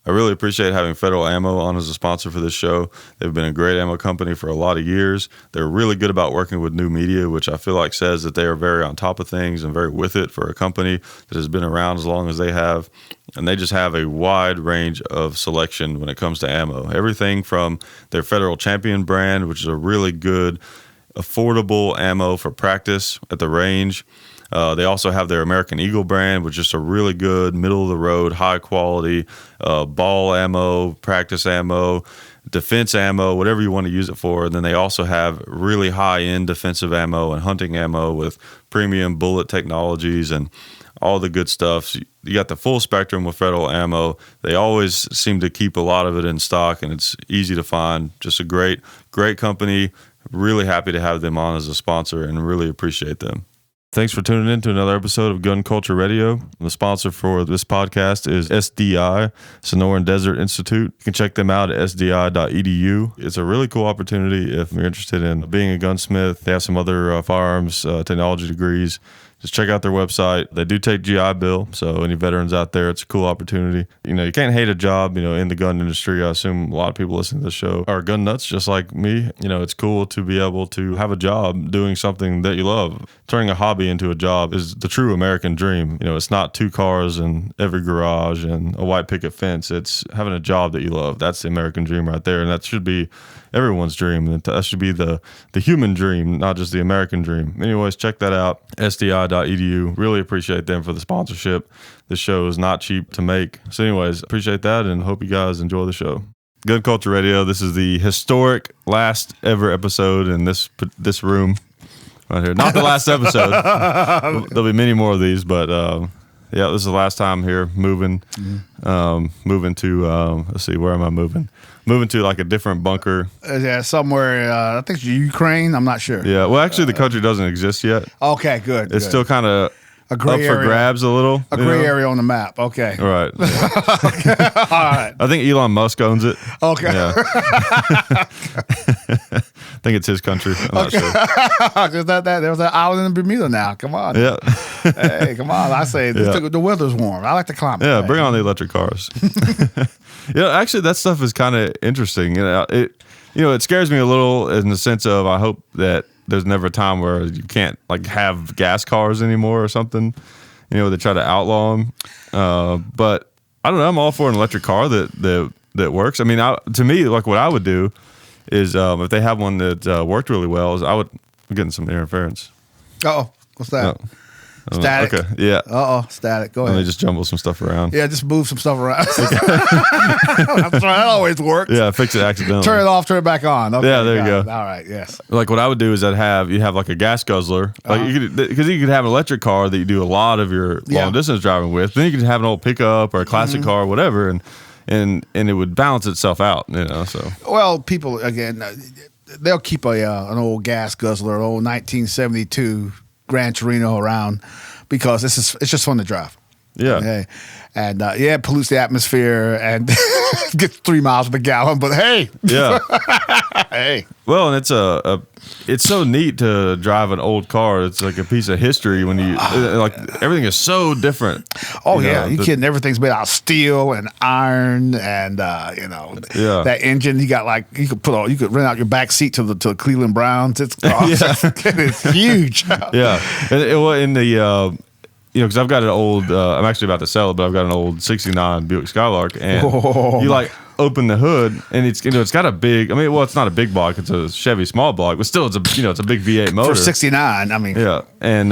I really appreciate having Federal Ammo on as a sponsor for this show. They've been a great ammo company for a lot of years. They're really good about working with new media, which I feel like says that they are very on top of things and very with it for a company that has been around as long as they have. And they just have a wide range of selection when it comes to ammo. Everything from their Federal Champion brand, which is a really good, affordable ammo for practice at the range. They also have their American Eagle brand, which is a really good, middle-of-the-road, high-quality ball ammo, practice ammo, defense ammo, whatever you want to use it for. And then they also have really high-end defensive ammo and hunting ammo with premium bullet technologies and all the good stuff. So you got the full spectrum with Federal Ammo. They always seem to keep a lot of it in stock, and it's easy to find. Just a great company. Really happy to have them on as a sponsor and really appreciate them. Thanks for tuning in to another episode of Gun Culture Radio. The sponsor for this podcast is SDI, Sonoran Desert Institute. You can check them out at sdi.edu. It's a really cool opportunity if you're interested in being a gunsmith. They have some other firearms technology degrees. Just check out their website. They do take GI Bill, so any veterans out there, it's a cool opportunity. You can't hate a job, in the gun industry. I assume a lot of people listening to this show are gun nuts just like me. It's cool to be able to have a job doing something that you love. Turning a hobby into a job is the true American dream. It's not 2 cars in every garage and a white picket fence. It's having a job that you love. That's the American dream right there, and that should be everyone's dream. That should be the human dream, not just the American dream. Anyways, check that out, sdi.edu. Really appreciate them for the sponsorship. This show is not cheap to make. So anyways, appreciate that and hope you guys enjoy the show. Gun Culture Radio, this is the historic last ever episode in this room right here. Not the last episode. There'll be many more of these, but yeah, this is the last time here moving. Moving to, let's see, where am I moving? Moving to like a different bunker. Yeah, somewhere, I think it's Ukraine. I'm not sure. Yeah, well, actually, the country doesn't exist yet. Okay, good. It's still kind of a gray up area. For grabs a little. A gray area on the map. Okay. All right. Okay. All right. I think Elon Musk owns it. Okay. Yeah. I think it's his country. I'm not sure. There's an island in Bermuda now. Come on. Yeah. Hey, come on. I say the weather's warm. I like the climate. Yeah, bring on the electric cars. Actually, that stuff is kind of interesting. It scares me a little in the sense of I hope that there's never a time where you can't have gas cars anymore or something. They try to outlaw them. But I don't know. I'm all for an electric car that works. I mean, to me, what I would do is if they have one that worked really well, is I'm getting some interference. Uh-oh. What's that? No. Static. Okay. Yeah. Static. Go ahead. Let me just jumble some stuff around. Yeah, just move some stuff around. That's right. That always works. Yeah, fix it accidentally. Turn it off, turn it back on. Okay, yeah, there you go. All right, yes. What I would do is you have like a gas guzzler. Because you could have an electric car that you do a lot of your long distance driving with. Then you could have an old pickup or a classic car or whatever, and it would balance itself out, so. Well, people, again, they'll keep an old gas guzzler, an old 1972 Gran Torino around because it's just fun to drive. Yeah. Okay. And it pollutes the atmosphere and gets 3 miles per gallon, but hey. Yeah. Hey. Well, and it's so neat to drive an old car. It's like a piece of history when you everything is so different. Oh, you kidding? Everything's made out of steel and iron and that engine you got you could rent out your back seat to the Cleveland Browns. It's it's huge. Yeah. And in the because I've got an old, I'm actually about to sell it, but I've got an old 69 Buick Skylark, and you open the hood, and it's got a big, it's not a big block, it's a Chevy small block, but still it's a big V8 motor. For 69, Yeah, and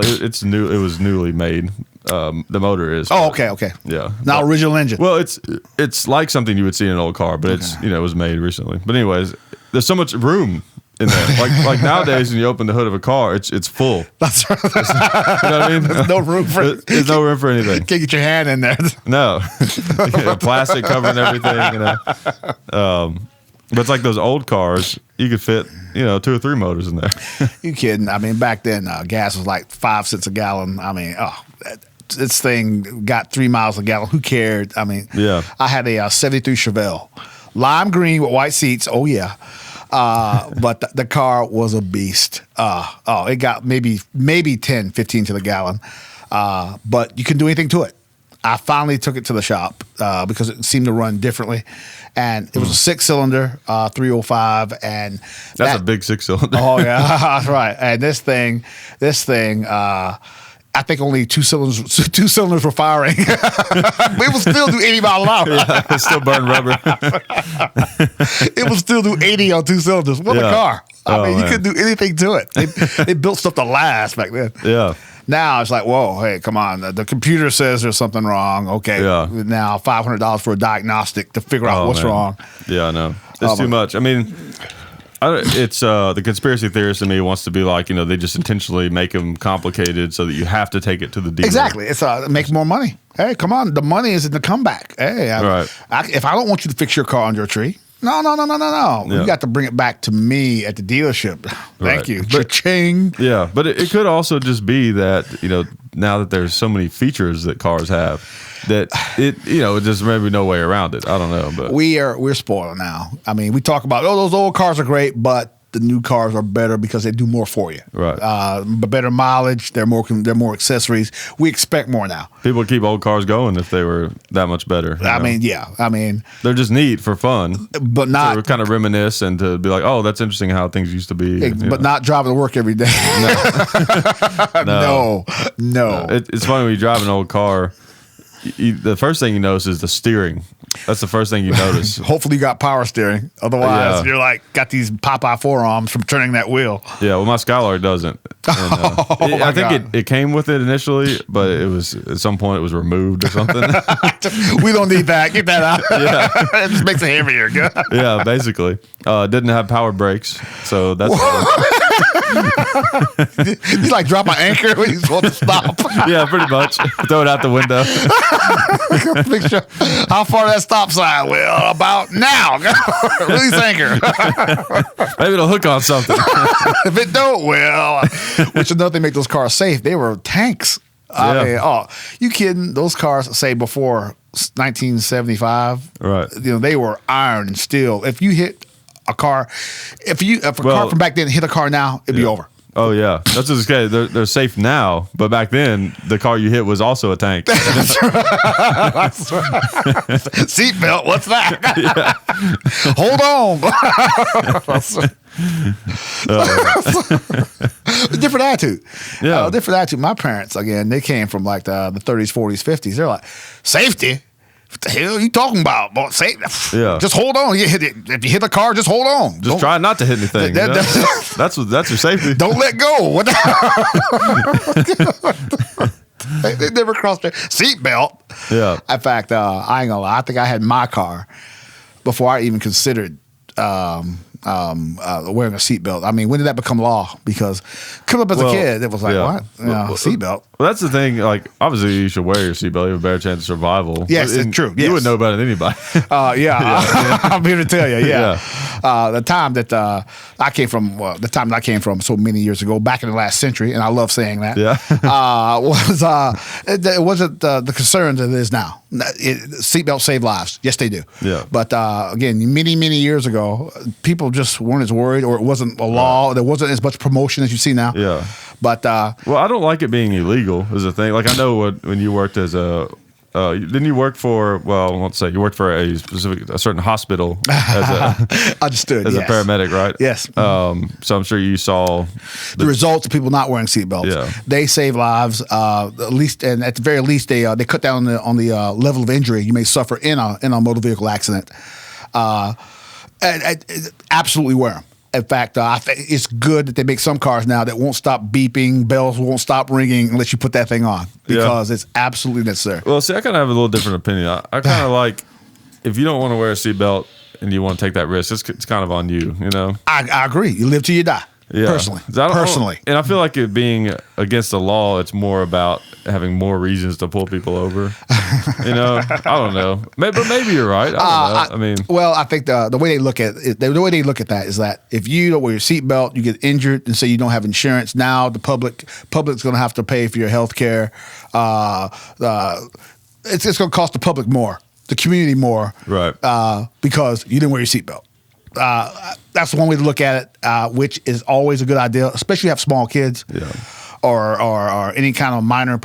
it's new, it was newly made. The motor is. Oh, okay. Yeah. Not original engine. Well, it's like something you would see in an old car, but it's, it was made recently. But anyways, there's so much room in there. Like nowadays, when you open the hood of a car, it's full. That's right. You know what I mean? There's no room for There's no room for anything. Can't get your hand in there. No. Plastic covering everything. But it's like those old cars. You could fit 2 or 3 motors in there. You kidding? Back then, gas was like 5 cents a gallon. This thing got 3 miles a gallon. Who cared? Yeah. I had a 73 Chevelle, lime green with white seats. Oh yeah. But the car was a beast. It got maybe 10, 15 to the gallon. But you can do anything to it. I finally took it to the shop because it seemed to run differently, and it was a 6-cylinder 305, and that's a big 6-cylinder. Oh yeah, that's right. And this thing. I think only two cylinders were firing. But it will still do 80 miles an hour. Yeah, it still burn rubber. It will still do 80 on 2 cylinders. What a car. I mean, you couldn't do anything to it. They built stuff to last back then. Yeah. Now it's like, whoa, hey, come on. The computer says there's something wrong. Okay. Yeah. Now $500 for a diagnostic to figure out what's wrong. Yeah, I know. It's too much. I mean, it's the conspiracy theorist in me wants to be like, they just intentionally make them complicated so that you have to take it to the dealer. Exactly. It's make more money. Hey, come on. The money is in the comeback. Hey, if I don't want you to fix your car under a tree, no. Yeah. You got to bring it back to me at the dealership. Thank you. Cha-ching. Yeah, but it could also just be that, now that there's so many features that cars have, that there's maybe no way around it. I don't know, but we're spoiled now. I mean, we talk about those old cars are great, but the new cars are better because they do more for you. Right. Better mileage. They're more accessories. We expect more now. People keep old cars going if they were that much better. I mean, they're just neat for fun, but not to kind of reminisce and to be like, oh, that's interesting how things used to be. But not driving to work every day. No. It's funny when you drive an old car. The first thing you notice is the steering. That's the first thing you notice. Hopefully you got power steering. Otherwise, you're like got these Popeye forearms from turning that wheel. Yeah, well, my Skylark doesn't. And, I think it came with it initially, but it was at some point it was removed or something. We don't need that. Get that out. Yeah. It just makes it heavier. Yeah, basically. Didn't have power brakes, so that's. You like drop an anchor when you're supposed to stop. Yeah, pretty much. Throw it out the window. Make sure how far that stop sign? Well, about now. Release anchor. Maybe it'll hook on something. If it don't, well, which another thing make those cars safe. They were tanks. I mean, you kidding? Those cars, say before 1975, right? They were iron and steel. If you hit a car, if a car from back then hit a car now, it'd be over. Oh yeah, that's just okay. They're safe now, but back then the car you hit was also a tank. That's right. That's right. Seatbelt. What's that? Yeah. Hold on. Different attitude. Yeah, different attitude. My parents, again, they came from like the 30s, 40s, 50s. They're like, safety. What the hell are you talking about? Yeah. Just hold on. If you hit a car, just hold on. Just try not to hit anything. That's your safety. Don't let go. What they never crossed their seatbelt. Yeah. In fact, I ain't gonna lie. I think I had my car before I even considered wearing a seatbelt. I mean, when did that become law? Because coming up as a kid, it was like, what? Seatbelt. Well, that's the thing. Like, obviously, you should wear your seatbelt. You have a better chance of survival. Yes, it's true. Yes. You would know better than anybody. I'm here to tell you. Yeah. The time that I came from, so many years ago, back in the last century, and I love saying that. Yeah. It wasn't the concern that it is now. Seatbelts save lives. Yes, they do. Yeah. But again, many, many years ago, people just weren't as worried, or it wasn't a law. Right. There wasn't as much promotion as you see now. Yeah. But well, I don't like it being illegal is the thing. Like, I know when you worked as a didn't you work for? Well, I won't say you worked for a certain hospital as a understood as a paramedic, right? Yes. So I'm sure you saw the results of people not wearing seatbelts. Yeah. They save lives. At least, and at the very least, they cut down on the level of injury you may suffer in a motor vehicle accident. Absolutely wear them. In fact, I think it's good that they make some cars now that won't stop beeping, bells won't stop ringing unless you put that thing on, because it's absolutely necessary. Well, see, I kind of have a little different opinion. I kind of like, if you don't want to wear a seatbelt and you want to take that risk, it's kind of on you, I agree. You live till you die. Yeah. Personally. And I feel like it being against the law, it's more about having more reasons to pull people over. I don't know. But maybe you're right. I don't know. I think the way they look at it, the way they look at that is that if you don't wear your seatbelt, you get injured, and so you don't have insurance. Now the public's going to have to pay for your health care. It's going to cost the public more, the community more, right? Because you didn't wear your seatbelt. That's one way to look at it, which is always a good idea, especially if you have small kids, or any kind of minor.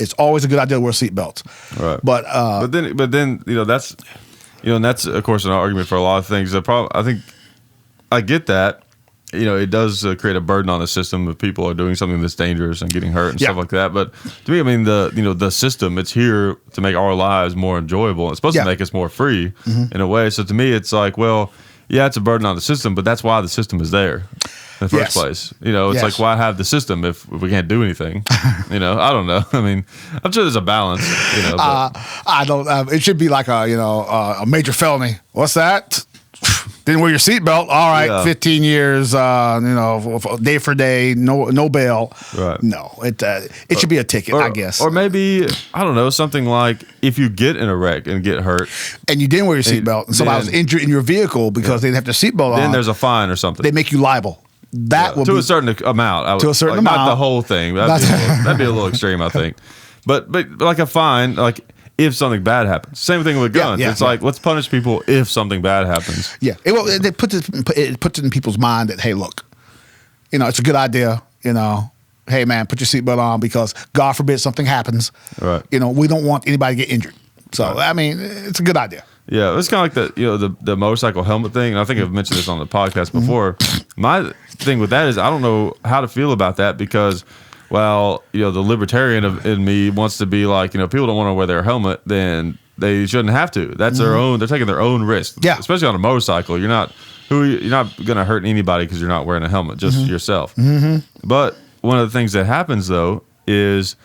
it's always a good idea to wear seatbelts. Right. But then that's and that's of course an argument for a lot of things. I think I get that. It does create a burden on the system if people are doing something that's dangerous and getting hurt and stuff like that. But to me, I mean, the system, it's here to make our lives more enjoyable. It's supposed to make us more free in a way. So to me, it's like, well, yeah, it's a burden on the system, but that's why the system is there in the first place. It's like, why have the system if we can't do anything? I don't know. I mean, I'm sure there's a balance. I don't. It should be like a major felony. What's that? Didn't wear your seatbelt. All right, 15 years. Day for day, no bail. Right. No, it should be a ticket, I guess. Or maybe I don't know, something like if you get in a wreck and get hurt, and you didn't wear your seatbelt, and somebody was injured in your vehicle because they didn't have their seatbelt on. Then there's a fine or something. They make you liable. That will to a certain amount. To a certain amount, not the whole thing. That'd be a little extreme, I think. But like a fine, like. If something bad happens, same thing with guns. It's like let's punish people if something bad happens. Yeah, it puts it in people's mind that hey, look, it's a good idea. Hey man, put your seatbelt on because God forbid something happens. Right. We don't want anybody to get injured. So I mean, it's a good idea. Yeah, it's kind of like the motorcycle helmet thing. And I think I've mentioned this on the podcast before. My thing with that is I don't know how to feel about that because. Well, the libertarian in me wants to be like, people don't want to wear their helmet, then they shouldn't have to. That's their own. They're taking their own risk. Yeah. Especially on a motorcycle, you're not going to hurt anybody because you're not wearing a helmet, just yourself. But one of the things that happens though is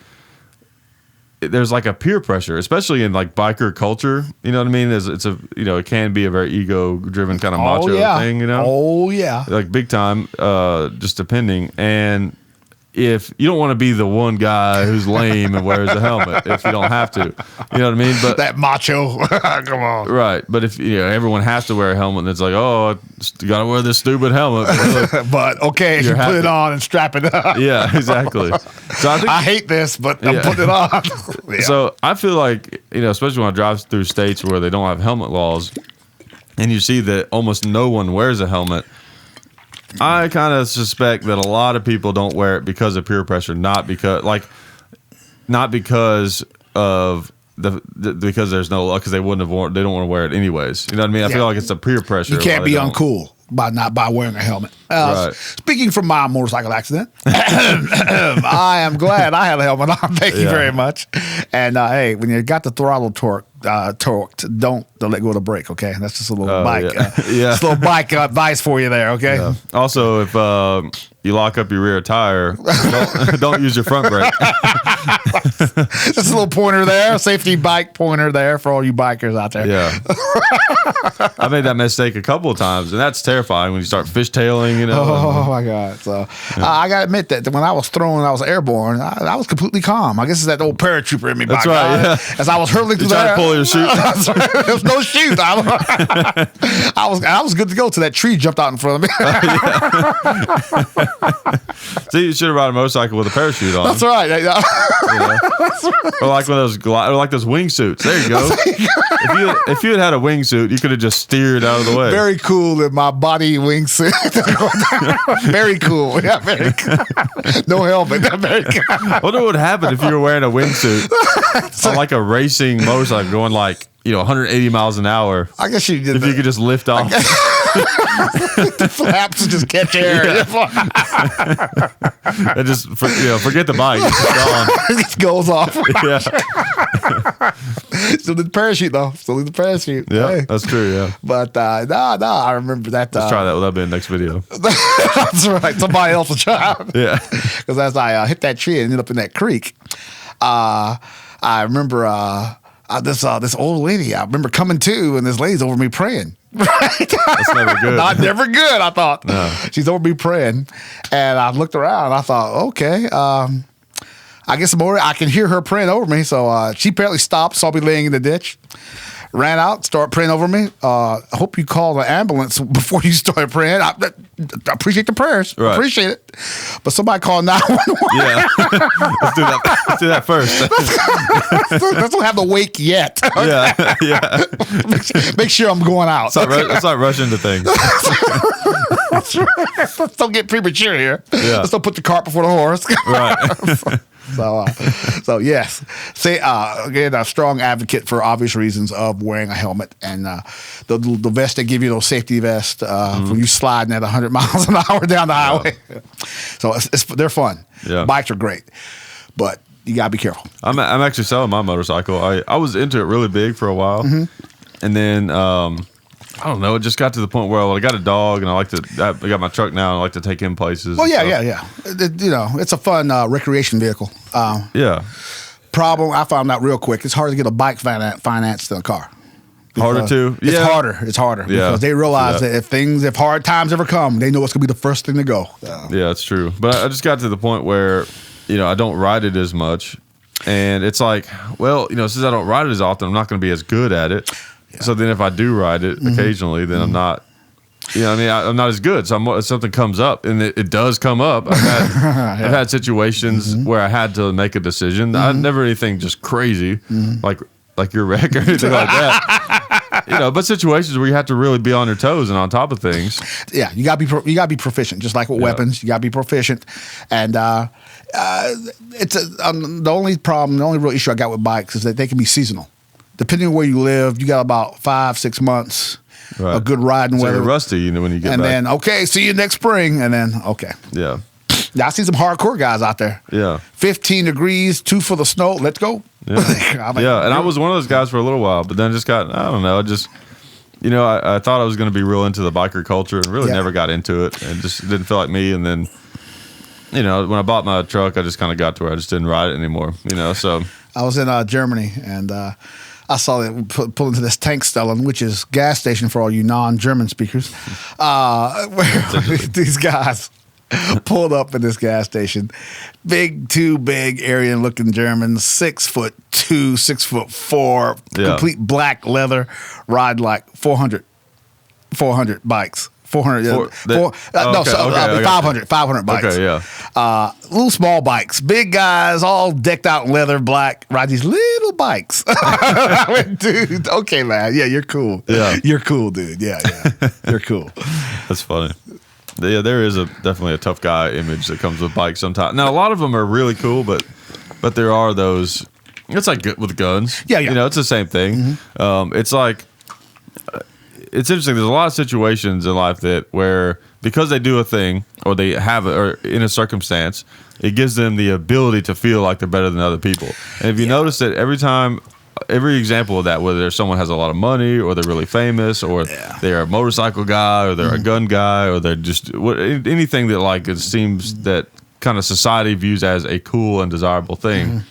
there's like a peer pressure, especially in like biker culture. You know what I mean? It can be a very ego-driven kind of macho thing. Oh yeah. Like big time. Just depending and. If you don't want to be the one guy who's lame and wears a helmet, if you don't have to, you know what I mean. But that macho, come on, right? But if everyone has to wear a helmet, and it's like, oh, you got to wear this stupid helmet. But okay, you put it on and strap it up. Yeah, exactly. So I hate this, but I'm putting it on. Yeah. So I feel like especially when I drive through states where they don't have helmet laws, and you see that almost no one wears a helmet. I kind of suspect that a lot of people don't wear it because of peer pressure, not because of because there's no because they wouldn't have they don't want to wear it anyways. You know what I mean? I feel like it's a peer pressure. You can't be uncool by wearing a helmet. Right. Speaking from my motorcycle accident, I am glad I had a helmet on. Thank you very much. And hey, when you got the throttle torqued, don't let go of the brake. Okay, that's just a little bike. Just a little bike advice for you there. Okay. Yeah. Also, if you lock up your rear tire, don't use your front brake. Just a little pointer there, safety bike pointer there for all you bikers out there. Yeah. I made that mistake a couple of times, and that's terrifying when you start fishtailing. Oh my God! So I gotta admit that when I was airborne, I was completely calm. I guess it's that old paratrooper in me. That's right. Yeah. As I was hurtling through trying to pull your chute. There was no chute. I was good to go till that tree jumped out in front of me. See, you should have ride a motorcycle with a parachute on. That's right. Or like one of those wingsuits. There you go. If you had a wingsuit, you could have just steered out of the way. Very cool in my body wingsuit. Very cool. Yeah, very cool. No helmet. Very cool. I wonder what would happen if you were wearing a wingsuit on like a racing motorcycle going like 180 miles an hour. I guess you did. If you could just lift off. The flaps just catch air. And just forget the bike. It's just gone. It just goes off. Yeah. Still did the parachute though. Still did the parachute. Yeah, hey. That's true. Yeah. But I remember that. Let's try that. That'll be in the next video. That's right. Somebody else will try. Yeah. Because as I hit that tree and ended up in that creek, I remember this old lady. I remember coming to, and this lady's over me praying. Right? That's never good. Not never good. I thought no. She's over me praying, and I looked around. And I thought, okay, I guess I can hear her praying over me. So she apparently stopped, saw me laying in the ditch, ran out, started praying over me. I hope you called an ambulance before you started praying. I appreciate the prayers. Right. Appreciate it. But somebody called 911. Yeah. Let's do that. Let's do that first. Let's not have the wake yet. Yeah. Yeah. Make sure I'm going out. Let's not rush into things. That's right. Let's don't get premature here. Yeah. Let's don't put the cart before the horse. Right. So yes, say again, a strong advocate for obvious reasons of wearing a helmet and the vest they give you, those safety vests when you sliding at 100 miles an hour down the highway. So they're fun. Yeah. Bikes are great, but you gotta be careful. I'm actually selling my motorcycle. I was into it really big for a while, and then I don't know. It just got to the point where I got a dog, and I got my truck now, and I like to take him places. Well, yeah. It's a fun recreation vehicle. Problem I found out real quick: it's harder to get a bike financed than a car. Harder too. It's harder because they realize that if hard times ever come, they know it's gonna be the first thing to go. Yeah, that's true. But I just got to the point where I don't ride it as much, and it's like, well, since I don't ride it as often, I'm not going to be as good at it. Yeah. So then if I do ride it occasionally, then I'm not, I'm not as good. So if something comes up, and it does come up. I've had situations where I had to make a decision. I never anything just crazy, like your wreck or anything like that. But situations where you have to really be on your toes and on top of things. Yeah, you gotta be proficient, just like with weapons. You gotta be proficient, and it's the only real issue I got with bikes is that they can be seasonal. Depending on where you live, you got about 5-6 months of good riding weather. You're rusty, when you get and back. then see you next spring, and then Yeah, I see some hardcore guys out there. Yeah, 15 degrees, 2 foot of snow. Let's go. Yeah, and I was one of those guys for a little while, but then just got I don't know, just. I thought I was going to be real into the biker culture and really never got into it and just didn't feel like me. And then, when I bought my truck, I just kind of got to where I just didn't ride it anymore, so. I was in Germany and I saw them pull into this Tankstellen, which is gas station for all you non-German speakers, where these guys pulled up in this gas station. Two big Aryan-looking Germans, 6'2", 6'4", complete black leather, ride like 400 bikes. 500 bikes. Okay, yeah. Little small bikes, big guys, all decked out in leather, black, ride these little bikes. I went, dude, okay, man, yeah, you're cool. Yeah, you're cool, dude. Yeah, you're cool. That's funny. Yeah, there is definitely a tough guy image that comes with bikes sometimes. Now, a lot of them are really cool, but there are those. It's like with guns. Yeah. It's the same thing. It's like. It's interesting. There's a lot of situations in life where because they do a thing or they have it or in a circumstance, it gives them the ability to feel like they're better than other people. And if you notice that every example of that, whether someone has a lot of money or they're really famous or they're a motorcycle guy or they're a gun guy or they're just anything that it seems that kind of society views as a cool and desirable thing.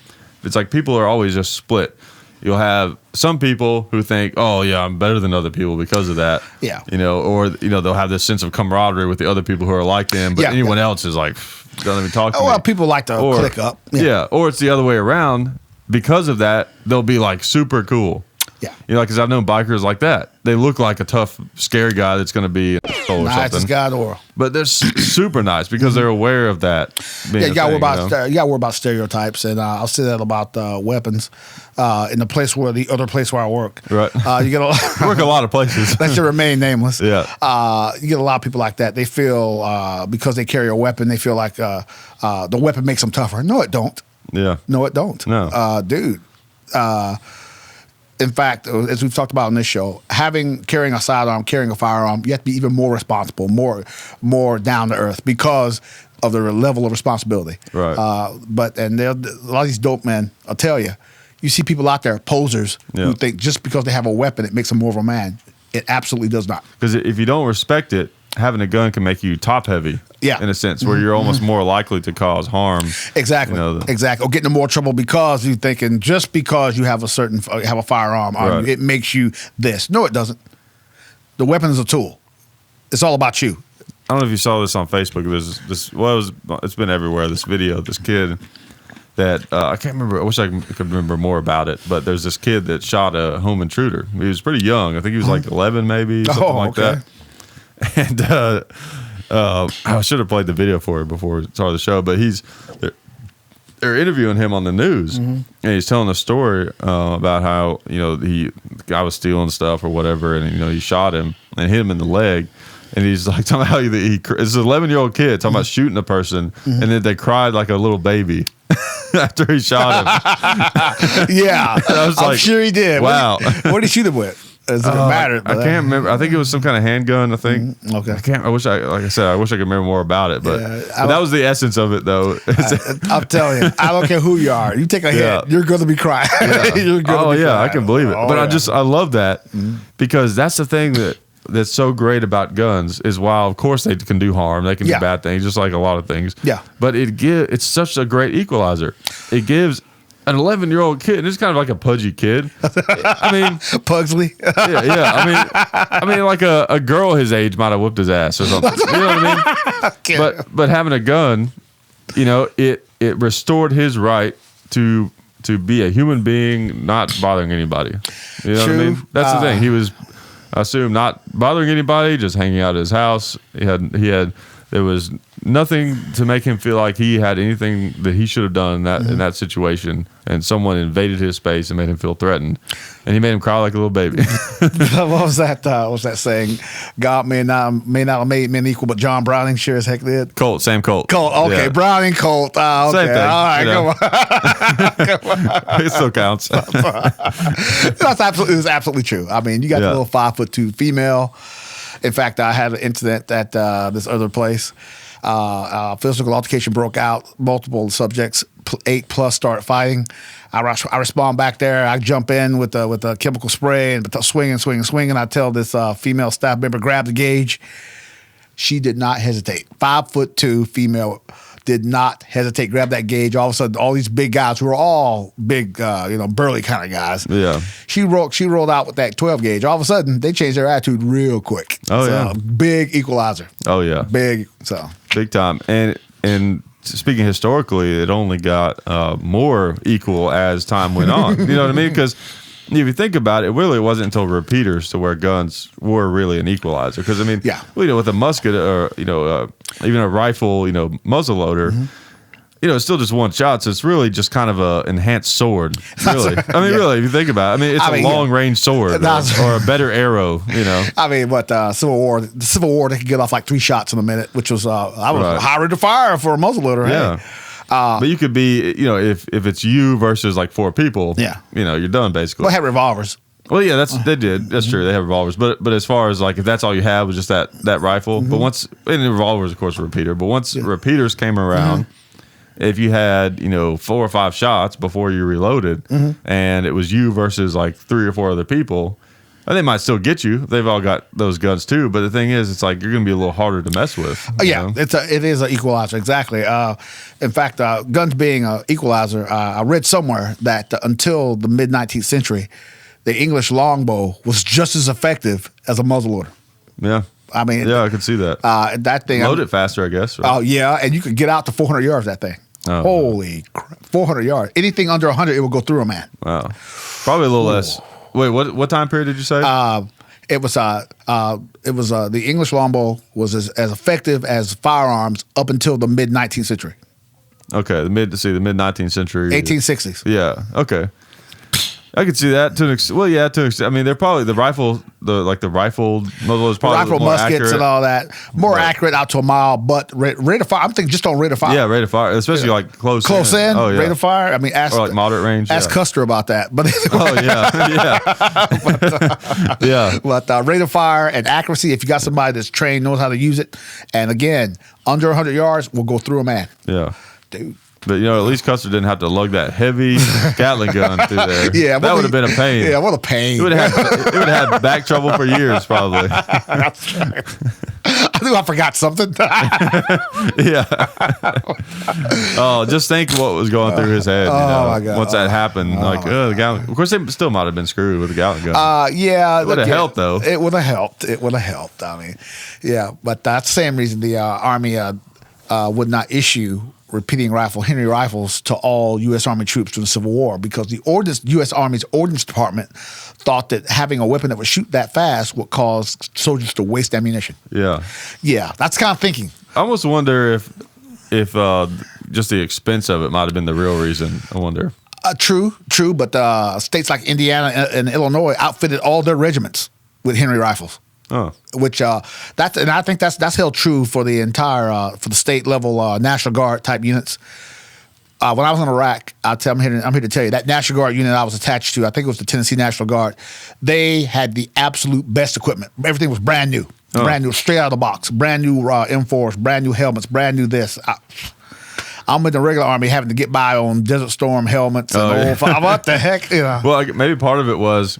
It's like people are always just split. You'll have some people who think, oh, yeah, I'm better than other people because of that. Yeah. Or they'll have this sense of camaraderie with the other people who are like them, but anyone else is like, don't even talk to me. Well, people like to click up. Yeah. Or it's the other way around. Because of that, they'll be like super cool. Yeah. Because I've known bikers like that. They look like a tough, scary guy that's going to be or something. God or. But they're super nice because they're aware of that. You got to worry about stereotypes, and I'll say that about weapons. In the other place where I work, right? You get I work a lot of places that should remain nameless. Yeah. You get a lot of people like that. They feel because they carry a weapon, they feel like the weapon makes them tougher. No, it don't. Yeah. No, it don't. No, dude. In fact, as we've talked about on this show, carrying a sidearm, carrying a firearm, you have to be even more responsible, more down to earth because of the level of responsibility. Right. And a lot of these dope men, I'll tell you, you see people out there, posers, who think just because they have a weapon, it makes them more of a man. It absolutely does not. Because if you don't respect it, having a gun can make you top heavy. Yeah. In a sense, where you're almost more likely to cause harm. Exactly. Exactly. Or getting in more trouble because you're thinking just because you have a firearm, it makes you this. No, it doesn't. The weapon is a tool. It's all about you. I don't know if you saw this on Facebook. There's this. Well, it's been everywhere. This video, this kid that I can't remember. I wish I could remember more about it. But there's this kid that shot a home intruder. He was pretty young. I think he was like 11, maybe something like that. And I should have played the video for it before we started the show. But they're interviewing him on the news, and he's telling a story about how the guy was stealing stuff or whatever, and he shot him and hit him in the leg. And he's like talking about how it's an 11-year-old kid talking about shooting a person, and then they cried like a little baby. after he shot him. Yeah, I'm sure he did. Wow. What did he shoot him with? It mattered. I can't remember. I think it was some kind of handgun. I think. Okay. I wish I could remember more about it. But, but that was the essence of it, though. I'm telling you, I don't care who you are. You take a hit, you're going to be crying. You're gonna be crying. I can believe it. But I love that because that's the thing that's so great about guns is while of course they can do harm, they can do bad things, just like a lot of things. Yeah. But it's such a great equalizer. It gives an 11-year-old kid, and it's kind of like a pudgy kid. I mean, Pugsley. I mean, like a girl his age might have whooped his ass or something. You know what I mean? But having a gun, it restored his right to be a human being, not bothering anybody. You know what I mean? That's the thing. He was, I assume, not bothering anybody, just hanging out at his house. There was nothing to make him feel like he had anything that he should have done in that situation, and someone invaded his space and made him feel threatened, and he made him cry like a little baby. What was that saying? God may not have made men equal, but John Browning sure as heck did. Same Colt. Okay, yeah. Browning, Colt. Okay. Same thing. All right, come on. It still counts. It's absolutely true. I mean, you got the little 5'2" female. In fact, I had an incident at this other place. Physical altercation broke out. Multiple subjects, 8+ start fighting. I respond back there. I jump in with a chemical spray and swinging. I tell this female staff member, grab the gauge. She did not hesitate. 5'2" female did not hesitate. Grab that gauge. All of a sudden, all these big guys who were all big, burly kind of guys. Yeah. She rolled out with that 12 gauge. All of a sudden, they changed their attitude real quick. Big equalizer. Oh yeah. Big time. And speaking historically, it only got more equal as time went on. You know what I mean? Because if you think about it, really it wasn't until repeaters to where guns were really an equalizer. Because I mean, with a musket or even a rifle, muzzle loader. It's still just one shot, so it's really just kind of a enhanced sword. Really, I mean, really, if you think about it, I mean, it's a long range sword or a better arrow. I mean, what Civil War? The Civil War, they could get off like 3 shots in a minute, which was a high rate of fire for a muzzleloader. Yeah. But you could be, if it's you versus like 4 people, you're done basically. Well, they had revolvers. Well, yeah, they did. That's true. They have revolvers. But as far as like if that's all you had was just that rifle, but once and the revolvers, of course, a repeater. But once repeaters came around. If you had, 4 or 5 shots before you reloaded, and it was you versus like 3 or 4 other people, they might still get you. They've all got those guns too. But the thing is, it's like you're going to be a little harder to mess with. It is an equalizer, exactly. In fact, guns being an equalizer, I read somewhere that until the mid 19th century, the English longbow was just as effective as a muzzleloader. Yeah. I mean, I could see that. That thing load it faster, I guess. Right? Oh yeah, and you could get out to 400 yards. That thing. Oh, holy crap! 400 yards. Anything under 100, it will go through a man. Wow. Probably a little less. Wait, what time period did you say? It was the English longbow was as effective as firearms up until the mid 19th century. Okay, the mid 19th century. 1860s. Yeah. Okay. I could see that to an extent. Well, yeah, to an extent. I mean, they're probably the rifled muzzle is probably rifle more muskets accurate. And all that, more accurate out to a mile. But rate of fire, I'm thinking just on rate of fire. Yeah, rate of fire, especially like close in. Oh, yeah. Rate of fire. I mean, or like moderate range. Ask Custer about that. But But rate of fire and accuracy. If you got somebody that's trained, knows how to use it, and again, under 100 yards, will go through a man. Yeah, dude. But at least Custer didn't have to lug that heavy Gatling gun through there. Yeah, that would have been a pain. Yeah, what a pain. It would have had back trouble for years, probably. That's right. I knew I forgot something. Yeah. Oh, just think what was going through his head. My God. Once that happened, the Gatling. Of course, they still might have been screwed with the Gatling gun. Yeah, it would have helped though. It would have helped. I mean, yeah, but that's the same reason the Army would not issue repeating Henry rifles to all U.S. Army troops during the Civil War because the U.S. Army's Ordnance Department thought that having a weapon that would shoot that fast would cause soldiers to waste ammunition. Yeah, that's kind of thinking. I almost wonder if just the expense of it might have been the real reason. I wonder. True, but states like Indiana and Illinois outfitted all their regiments with Henry rifles. Oh, which I think that's held true for the entire for the state level National Guard type units. when I was in Iraq, I'm here to tell you that National Guard unit I was attached to, I think it was the Tennessee National Guard, they had the absolute best equipment. Everything was brand new. Brand new, straight out of the box. Brand new M4s, brand new helmets, brand new this. I'm in the regular Army having to get by on Desert Storm helmets. And what the heck? You know? Well, maybe part of it was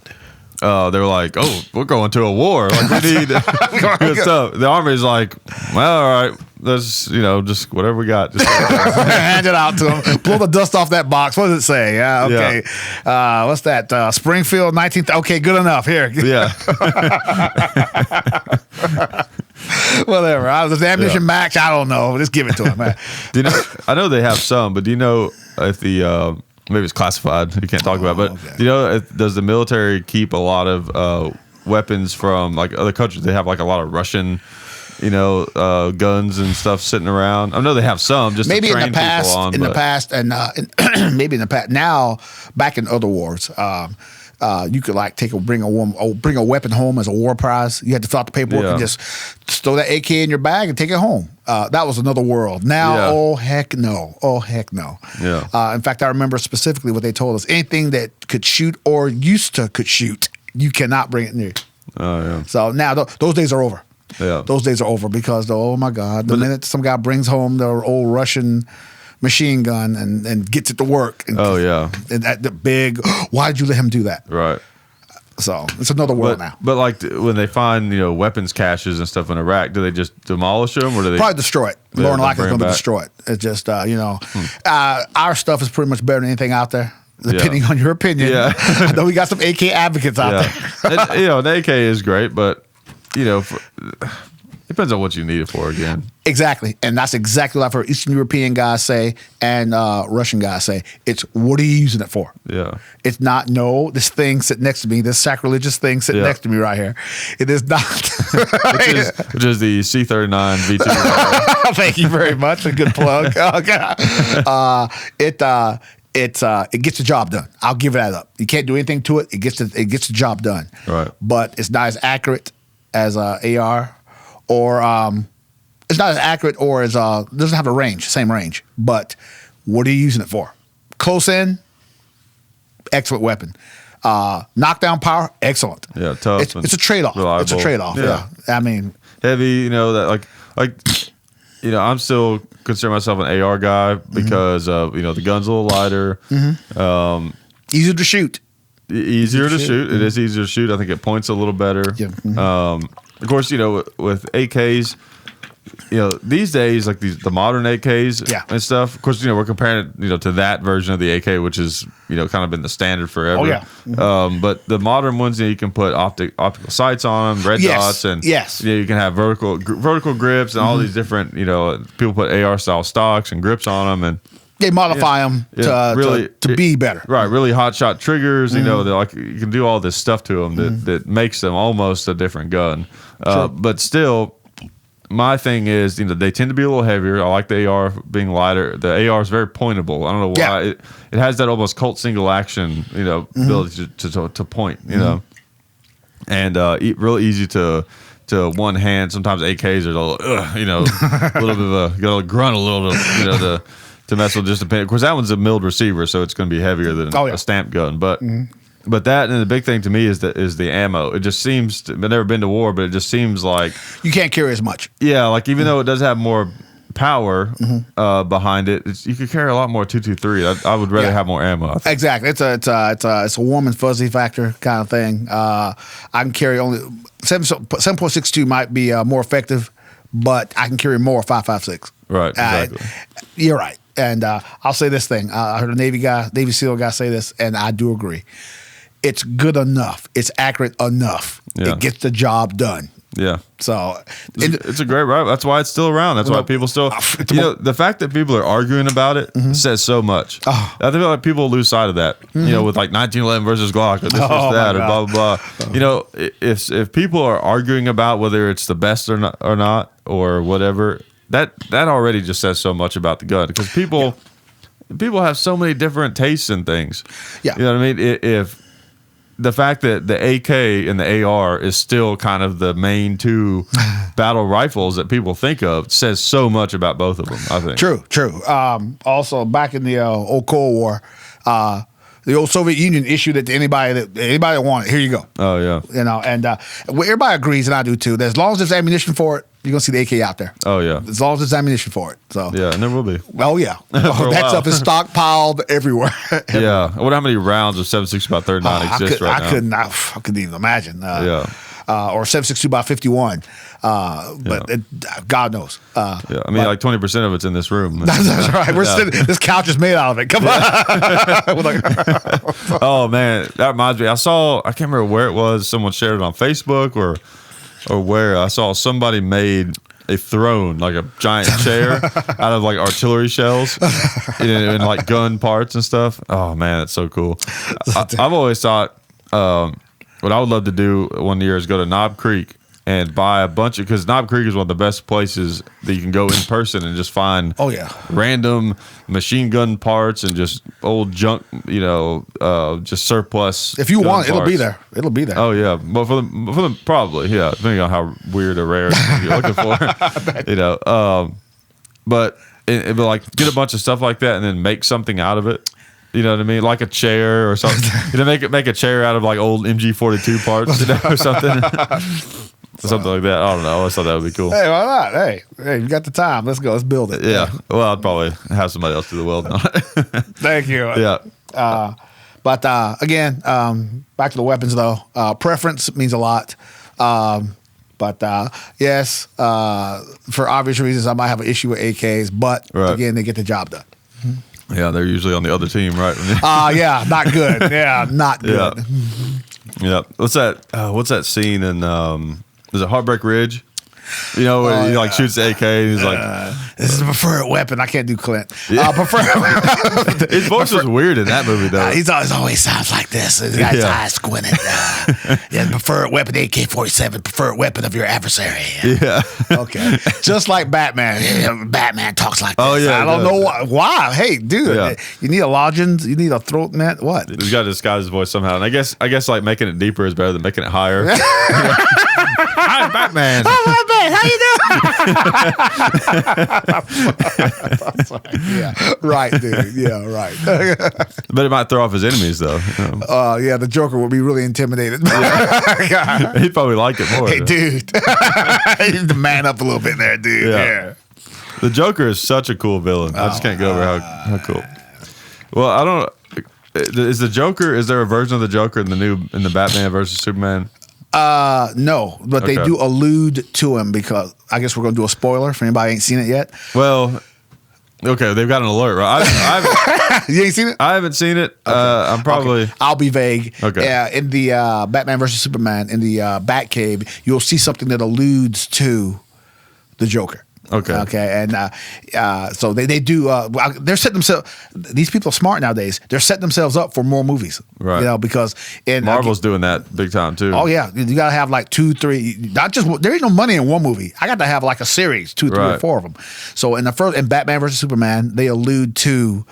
they were like, "Oh, we're going to a war. Like, we need good stuff." The Army's like, "Well, all right, let's just whatever we got, just hand it out to them. Blow the dust off that box. What does it say? Yeah, okay. Yeah. What's that? Springfield 19th. Okay, good enough. Here. Yeah. Whatever. The ammunition max. I don't know. Just give it to them. Man. Do you know? I know they have some, but do you know if the maybe it's classified? You can't talk about. But okay. do you know does the military keep a lot of weapons from like other countries? They have like a lot of Russian, guns and stuff sitting around. I know they have some. Just maybe to train in the past, people on, in the past, and maybe in the past. Now, back in other wars. You could like bring a weapon home as a war prize. You had to fill out the paperwork and just throw that AK in your bag and take it home. That was another world. Now, oh heck no, Yeah. In fact, I remember specifically what they told us: anything that could shoot or could shoot, you cannot bring it near. Oh yeah. So now those days are over. Yeah. Those days are over because oh my God, the minute some guy brings home their old Russian machine gun and gets it to work. And, and the big, why did you let him do that? Right. So it's another world now. But like when they find weapons caches and stuff in Iraq, do they just demolish them or do they probably destroy it? More than likely, it's going to destroy it. It's just our stuff is pretty much better than anything out there. Depending on your opinion. Yeah. I know we got some AK advocates out there. And, an AK is great, but depends on what you need it for again. Exactly. And that's exactly what I've heard Eastern European guys say and Russian guys say. It's what are you using it for? Yeah. It's not, this thing sitting next to me, this sacrilegious thing sitting next to me right here. It is not. which is the C-39 V2. Thank you very much. A good plug. It gets the job done. I'll give that up. You can't do anything to it. It gets the job done. Right. But it's not as accurate as AR. Or it's not as accurate or as doesn't have the same range. But what are you using it for? Close in, excellent weapon. Knockdown power, excellent. Yeah, tough. It's a trade off. Reliable. It's a trade off. Yeah. I mean, heavy. That I'm still consider myself an AR guy because the gun's a little lighter. Mm-hmm. Easier to shoot. Easier to shoot. Mm-hmm. It is easier to shoot. I think it points a little better. Yeah. Mm-hmm. Of course, with AKs, these days, like the modern AKs and stuff, of course, we're comparing it, to that version of the AK, which is, kind of been the standard forever. Oh, yeah. Mm-hmm. But the modern ones, you can put optical sights on them, red dots, and you can have vertical grips and all these different, people put AR style stocks and grips on them, and they modify them to be better. Right, really hot shot triggers. They're like you can do all this stuff to them that makes them almost a different gun. But still, my thing is, they tend to be a little heavier. I like the AR being lighter. The AR is very pointable. I don't know why it has that almost Colt single action, ability to point. And real easy to one hand. Sometimes AKs are a little bit of a gotta grunt a little to mess with just depending. Of course, that one's a milled receiver, so it's going to be heavier than a stamp gun. But that, and the big thing to me is the ammo. It just seems I've never been to war, but it just seems like you can't carry as much. Yeah, like even though it does have more power behind it, you could carry a lot more 223. I would rather have more ammo. Exactly. It's a warm and fuzzy factor kind of thing. I can carry only 7.62 might be more effective, but I can carry more 5.56. Right. Exactly. You're right. And I'll say this thing. I heard a Navy SEAL guy say this, and I do agree. It's good enough. It's accurate enough. Yeah. It gets the job done. Yeah. So it's a great rifle. That's why it's still around. That's why people still, the fact that people are arguing about it says so much. I feel like people lose sight of that, with like 1911 versus Glock or this versus that or blah, blah, blah. If people are arguing about whether it's the best or not or whatever, that already just says so much about the gun because people have so many different tastes in things. Yeah. You know what I mean? the fact that the AK and the AR is still kind of the main two battle rifles that people think of says so much about both of them, I think. True. Also, back in the old Cold War, the old Soviet Union issued it to anybody that wanted. Here you go. Oh yeah. You know, and everybody agrees, and I do too. That as long as there's ammunition for it, you're gonna see the AK out there. Oh yeah. As long as there's ammunition for it. So yeah, and there will be. Oh yeah. That stuff is stockpiled everywhere. Yeah. I wonder how many rounds of 7.62 by 39 exist right now. I couldn't even imagine. Yeah. Or 7.62 by 51. But God knows. Yeah, I mean, like 20% of it's in this room. That's right. We're sitting, this couch is made out of it. Come on. Oh man, that reminds me. I can't remember where it was. Someone shared it on Facebook or where I saw somebody made a throne, like a giant chair out of like artillery shells and like gun parts and stuff. Oh man, that's so cool. I've always thought what I would love to do one year is go to Knob Creek and buy a bunch of, because Knob Creek is one of the best places that you can go in person and just find random machine gun parts and just old junk, just surplus. If you want it, parts. it'll be there. It'll be there. Oh yeah, but for them probably, yeah, depending on how weird or rare you're looking for, but like get a bunch of stuff like that and then make something out of it. You know what I mean? Like a chair or something. Make a chair out of like old MG42 parts, or something. Something like that. I don't know. I always thought that would be cool. Hey, why not? Hey, you got the time. Let's go. Let's build it. Yeah. Well, I'd probably have somebody else do the welding on it. Thank you. Yeah. But again, back to the weapons though. Preference means a lot. But yes, for obvious reasons, I might have an issue with AKs. But again, they get the job done. Yeah, they're usually on the other team, right? Yeah, not good. Yeah, not good. Yeah. What's that scene in is it Heartbreak Ridge? Where he like shoots the AK and he's like, "This is a preferred weapon." I can't do Clint. Yeah. His voice was weird in that movie, though. He always sounds like this. He's got his eyes squinted. Preferred weapon, AK-47, preferred weapon of your adversary. Yeah. Okay. Just like Batman. Batman talks like this. Oh yeah. I don't know why. Hey, dude, you need a lozenge. You need a throat net. What? He's got to disguise his voice somehow, and I guess like making it deeper is better than making it higher. I'm Batman. I'm Batman. How you doing? Yeah, right, dude. Yeah, right. But it might throw off his enemies, though. Yeah, the Joker will be really intimidated. He'd probably like it more. Hey, dude. You need to man up a little bit there, dude. Yeah. The Joker is such a cool villain. I just can't get over how cool. Well, I don't. Is there a version of the Joker in the Batman versus Superman? No, but they do allude to him because I guess we're going to do a spoiler for anybody who ain't seen it yet. Well, okay, they've got an alert, right? You ain't seen it? I haven't seen it. Okay. I'm probably. Okay. I'll be vague. Okay. In the Batman versus Superman, in the Batcave, you'll see something that alludes to the Joker. Okay. And so they do. They're setting themselves. These people are smart nowadays. They're setting themselves up for more movies. Right. Because Marvel's doing that big time too. Oh yeah, you got to have like 2, 3. Not just there ain't no money in one movie. I got to have like a series, 2, 3, or 4 of them. So in Batman versus Superman, they allude to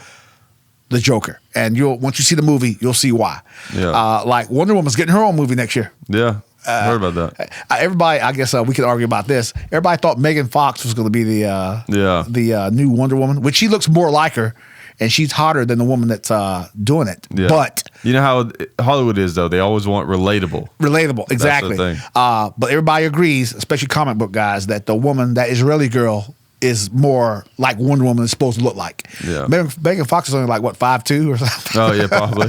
the Joker, and once you see the movie, you'll see why. Yeah. Like Wonder Woman's getting her own movie next year. Yeah. Heard about that. Everybody, I guess we could argue about this. Everybody thought Megan Fox was going to be the new Wonder Woman, which she looks more like her, and she's hotter than the woman that's doing it. Yeah. But you know how Hollywood is, though. They always want relatable. Exactly. That's the thing. But everybody agrees, especially comic book guys, that the woman, that Israeli girl, is more like Wonder Woman is supposed to look like. Yeah. Megan Fox is only like 5'2" or something. Oh yeah, probably.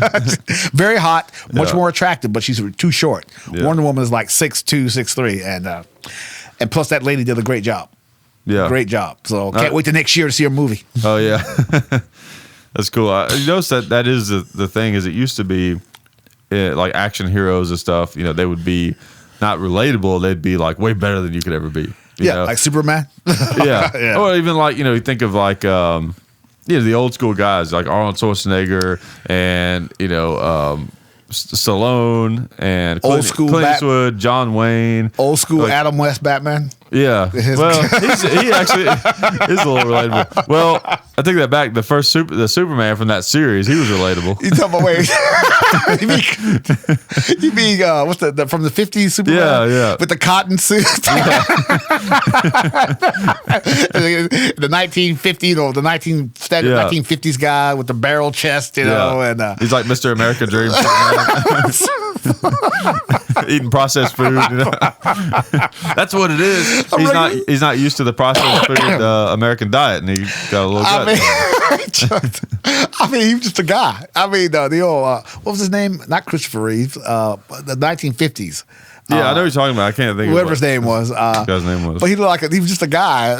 Very hot, much more attractive, but she's too short. Yeah. Wonder Woman is like 6'2", 6'3", and plus that lady did a great job. Yeah, great job. So can't wait till next year to see her movie. Oh yeah, that's cool. You notice that is the thing. Is it used to be like action heroes and stuff. They would be not relatable. They'd be like way better than you could ever be. You know? Like Superman. Yeah. Or even like, you think of like, the old school guys like Arnold Schwarzenegger and, Stallone and Clint Eastwood, John Wayne. Old school Adam West Batman. Yeah. Well, he actually is a little relatable. Well, I take that back. The Superman from that series, he was relatable. You talking about wait? you mean what's the from the 50s Superman? Yeah. With the cotton suit. Yeah. The 1950s or the 1950s guy with the barrel chest, and he's like Mr. America Dream. Eating processed food. That's what it is. He's not used to the processed food American diet, and he got a little gut. I mean, he was just a guy. I mean, the old what was his name? Not Christopher Reeves. The 1950s. Yeah, I know what you're talking about. I can't think of whatever his name was. Guy's name was. But he looked like he was just a guy.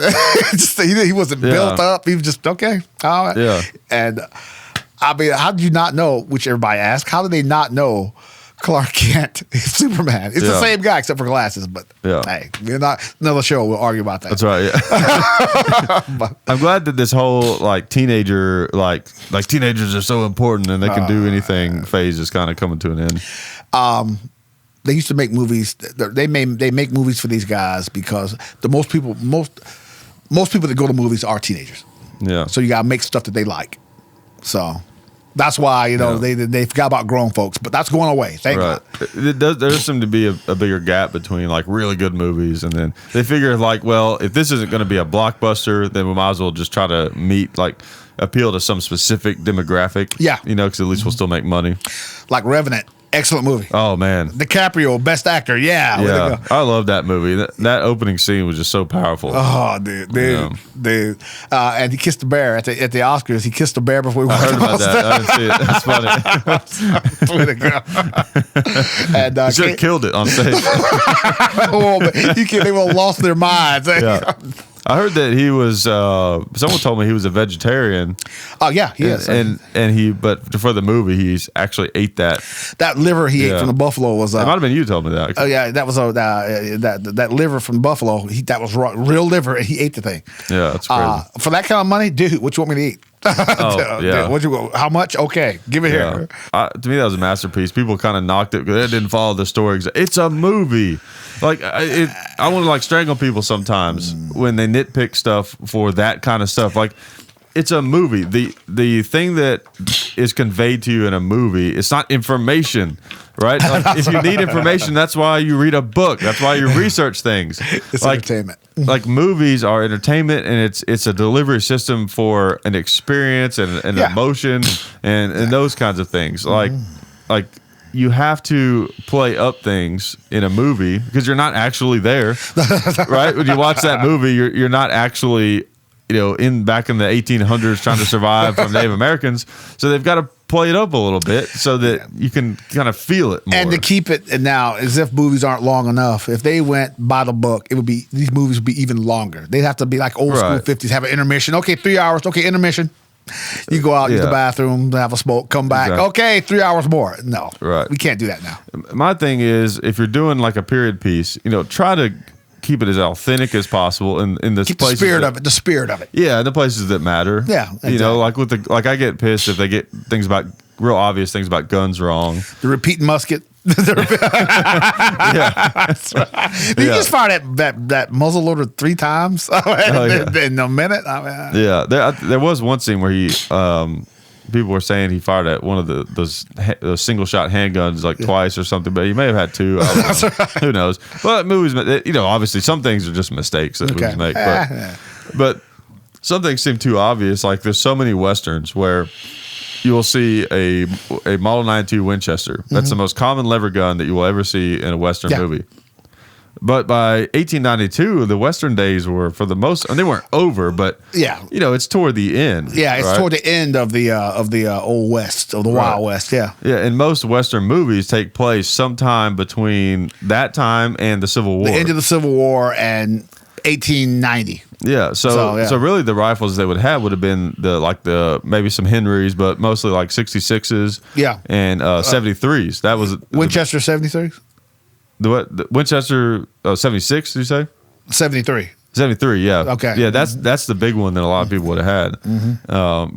He wasn't built up. He was just okay. All right. Yeah. And I mean, how did you not know? Which everybody asked. How did they not know Clark Kent is Superman? It's the same guy except for glasses. But hey, we're not another show. We'll argue about that. That's right. Yeah. I'm glad that this whole teenager like teenagers are so important and they can do anything phase is kind of coming to an end. They used to make movies. They make movies for these guys because most people that go to movies are teenagers. Yeah. So you gotta make stuff that they like. So that's why they forgot about grown folks, but that's going away. Thank God. There seems to be a bigger gap between like really good movies, and then they figure like, well, if this isn't going to be a blockbuster, then we might as well just try to appeal to some specific demographic. Yeah. Because at least we'll still make money. Like Revenant. Excellent movie. Oh man, DiCaprio, best actor. Yeah, I love that movie. That opening scene was just so powerful. Oh, dude. And he kissed the bear at the Oscars. He kissed the bear before he walked. I heard about that. I didn't see it. That's funny. Way to go. And he should have killed it on stage. They would have lost their minds. Yeah. I heard that he was. Someone told me he was a vegetarian. Oh yeah, he is. But for the movie, he's actually ate that. That liver he ate from the buffalo was. It might have been you told me that. Oh yeah, that was that liver from buffalo. That was real liver, and he ate the thing. Yeah, that's crazy. For that kind of money, dude, what you want me to eat? Oh, yeah. Dude, how much? Okay, give it here. To me, that was a masterpiece. People kind of knocked it because it didn't follow the story. It's a movie. Like I want to strangle people sometimes when they nitpick stuff for that kind of stuff. Like it's a movie. The thing that is conveyed to you in a movie, it's not information, right? Like, if you need information, that's why you read a book. That's why you research things. It's entertainment. Like movies are entertainment, and it's a delivery system for an experience and an emotion and those kinds of things. Like you have to play up things in a movie because you're not actually there, right? When you watch that movie, you're not actually, back in the 1800s trying to survive from Native Americans. So they've got to play it up a little bit so that you can kind of feel it more. And to keep it now, as if movies aren't long enough, if they went by the book, these movies would be even longer. They'd have to be like old school 50s, have an intermission. Okay, 3 hours. Okay, intermission. You go out, use the bathroom, have a smoke, come back. Exactly. Okay, 3 hours more. No, we can't do that now. My thing is, if you're doing like a period piece, try to keep it as authentic as possible in the keep places. The spirit of it. Yeah, the places that matter. Yeah, exactly. I get pissed if they get real obvious things about guns wrong. The repeating musket. That's right. Did you just fire that muzzle loader 3 times in a minute? There was one scene where he people were saying he fired at one of those single shot handguns twice or something, but he may have had 2. Who knows? Well, movies, obviously some things are just mistakes that movies make, but some things seem too obvious. Like there's so many westerns where you will see a Model 92 Winchester. That's the most common lever gun that you will ever see in a Western movie. But by 1892, the Western days were for the most, and they weren't over, but it's toward the end. Yeah, it's toward the end of the Old West, of the Wild West. Yeah, and most Western movies take place sometime between that time and the Civil War. The end of the Civil War and 1890. Yeah, so really the rifles they would have would have been the maybe some Henrys, but mostly like 66s. Yeah, and 73s. That was Winchester 73s. The Winchester 76? Did you say 73? 73, yeah. Okay. Yeah, that's the big one that a lot of people would have had.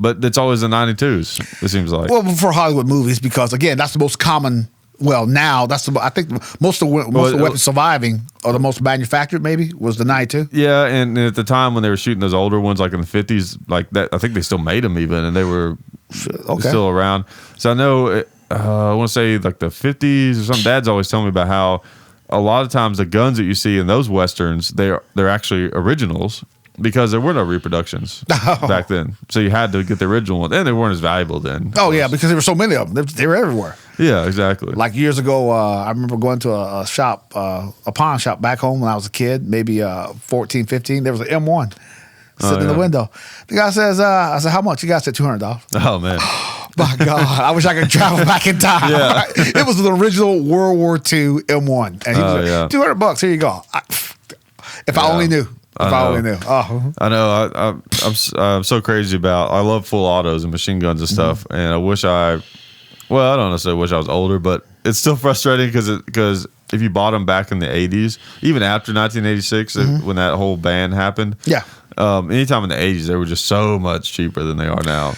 But it's always the 92s, it seems like. Well, for Hollywood movies, because, again, that's the most common Well, now I think most of the weapons surviving or the most manufactured maybe was the 92. Yeah, and at the time when they were shooting those older ones, like in the 50s, like that, I think they still made them even, and they were still around. So I know, I want to say like the 50s or something. Dad's always telling me about how a lot of times the guns that you see in those westerns, they're actually originals. Because there were no reproductions back then. So you had to get the original one. And they weren't as valuable then. Oh, yeah, because there were so many of them. They were everywhere. Yeah, exactly. Like years ago, I remember going to a shop, a pawn shop back home when I was a kid, maybe 14, 15. There was an M1 sitting in the window. The guy says, I said, how much? The guy said $200. Oh, man. My God, I wish I could travel back in time. Yeah. It was the original World War II M1. And he was like, $200, here you go. If I only knew. I only knew. Oh. I know. I'm so crazy about. I love full autos and machine guns and stuff, and I wish I don't necessarily wish I was older, but it's still frustrating because if you bought them back in the 80s, even after 1986, when that whole ban happened, anytime in the 80s, they were just so much cheaper than they are now.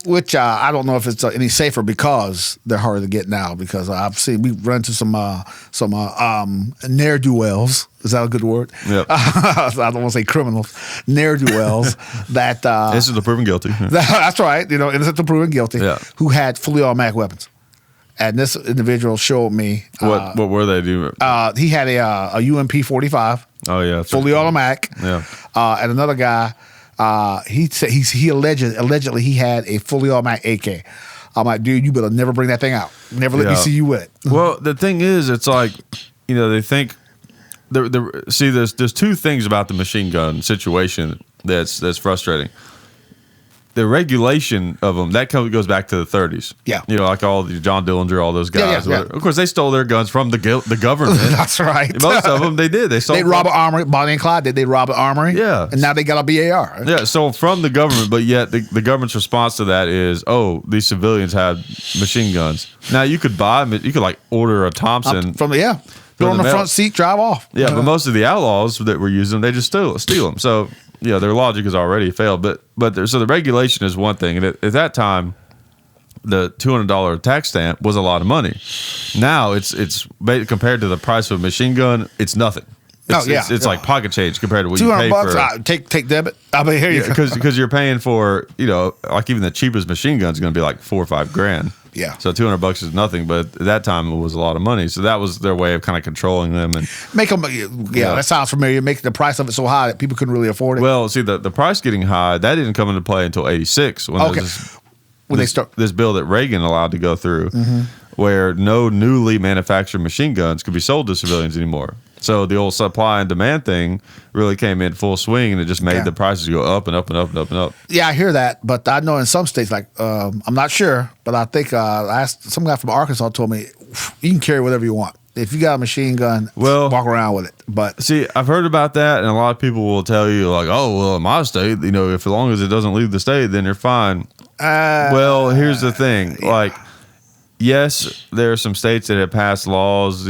Which I don't know if it's any safer because they're harder to get now. Because I've seen we run into some ne'er-do-wells. Is that a good word? Yep. I don't want to say criminals. Ne'er-do-wells that this is the proven guilty. That's right. Innocent to proven guilty. Yeah. Who had fully automatic weapons. And this individual showed me what were they doing? He had a UMP 45. Oh yeah, fully automatic. Yeah. And another guy. He allegedly he had a fully automatic AK. I'm like, dude, you better never bring that thing out. Never let me see you with it. Well, the thing is, it's like, they think there's two things about the machine gun situation that's frustrating. The regulation of them goes back to the 30s. Yeah, like all the John Dillinger, all those guys. Yeah. Of course, they stole their guns from the government. That's right. Most of them they did. They rob an armory. Bonnie and Clyde did. They rob an armory. Yeah, and now they got a BAR. Yeah, so from the government, but yet the government's response to that is, these civilians had machine guns. Now you could buy them. You could like order a Thompson from Go on the front seat, drive off. Yeah, but most of the outlaws that were using them, they just steal them. So their logic has already failed. But so the regulation is one thing, and at that time, the $200 tax stamp was a lot of money. Now it's compared to the price of a machine gun, it's nothing. It's like pocket change compared to what you pay $200. Take debit. I mean, here you go. Because you're paying for like even the cheapest machine gun is going to be like $4 or $5 grand. Yeah. So $200 is nothing, but at that time it was a lot of money. So that was their way of kind of controlling them and make them. Yeah, that sounds familiar. Make the price of it so high that people couldn't really afford it. Well, see, the price getting high, that didn't come into play until '86 when this bill that Reagan allowed to go through, where no newly manufactured machine guns could be sold to civilians anymore. So the old supply and demand thing really came in full swing, and it just made the prices go up and up and up and up and up. Yeah, I hear that, but I know in some states, like I'm not sure, but I think I asked some guy from Arkansas told me you can carry whatever you want. If you got a machine gun, walk around with it. But see, I've heard about that, and a lot of people will tell you like, "Oh, well, in my state, if as long as it doesn't leave the state, then you're fine." Well, here's the thing, like. Yes, there are some states that have passed laws,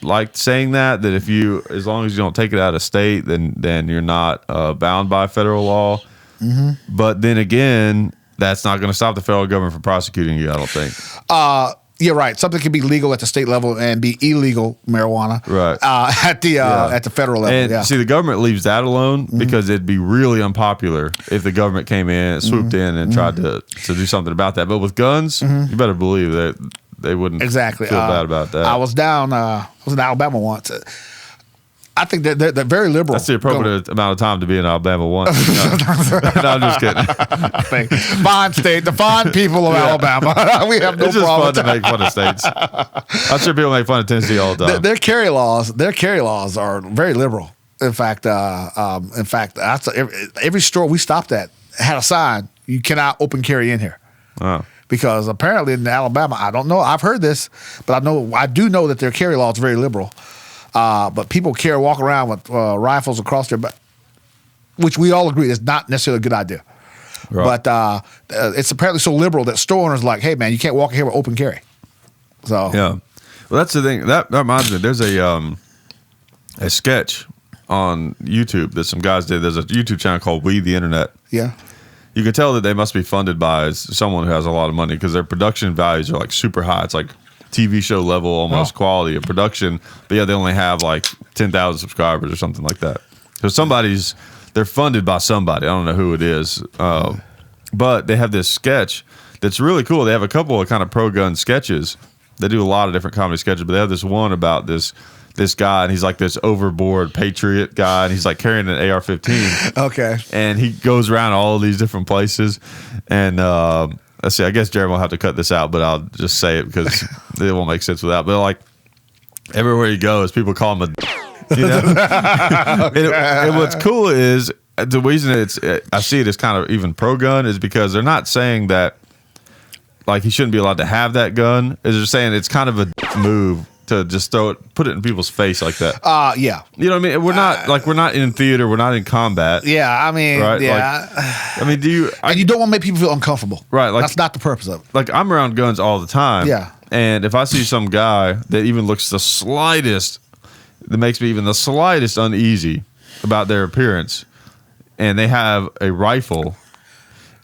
like saying that if as long as you don't take it out of state, then you're not bound by federal law. Mm-hmm. But then again, that's not going to stop the federal government from prosecuting you, I don't think. You're right. Something can be legal at the state level and be illegal marijuana, right? At the federal level. And see, the government leaves that alone because it'd be really unpopular if the government came in, swooped in, and tried to do something about that. But with guns, you better believe that they wouldn't feel bad about that. I was in Alabama once. I think they're very liberal. That's the appropriate amount of time to be in Alabama once. No, I'm just kidding. Fine state, the fine people of Alabama. We have no problem. It's just fun to make fun of states. I'm sure people make fun of Tennessee all the time. Their carry laws are very liberal. In fact, every store we stopped at had a sign: "You cannot open carry in here." Oh. Because apparently in Alabama, I don't know. I've heard this, but I do know that their carry law is very liberal. But people walk around with rifles across their back, which we all agree is not necessarily a good idea. Right. But it's apparently so liberal that store owners are like, hey, man, you can't walk in here with open carry. So yeah. Well, that's the thing. That reminds me. There's a sketch on YouTube that some guys did. There's a YouTube channel called We the Internet. Yeah. You can tell that they must be funded by someone who has a lot of money because their production values are like super high. It's like TV show level almost quality of production. But yeah, they only have like 10,000 subscribers or something like that. So they're funded by somebody. I don't know who it is. But they have this sketch that's really cool. They have a couple of kind of pro-gun sketches. They do a lot of different comedy sketches, but they have this one about this guy, and he's like this overboard patriot guy, and he's like carrying an AR-15. Okay. And he goes around all these different places. And let's see, I guess Jared will have to cut this out, but I'll just say it because it won't make sense without. But like everywhere he goes, people call him a you know? And what's cool is the reason I see it as kind of even pro-gun is because they're not saying that like he shouldn't be allowed to have that gun. They're just saying it's kind of a move to just put it in people's face like that. Yeah. You know what I mean? We're not in theater. We're not in combat. Yeah, I mean, right? yeah. Like, I mean, and you don't want to make people feel uncomfortable. Right. Like, that's not the purpose of it. Like, I'm around guns all the time. Yeah. And if I see some guy that even looks that makes me even the slightest uneasy about their appearance, and they have a rifle,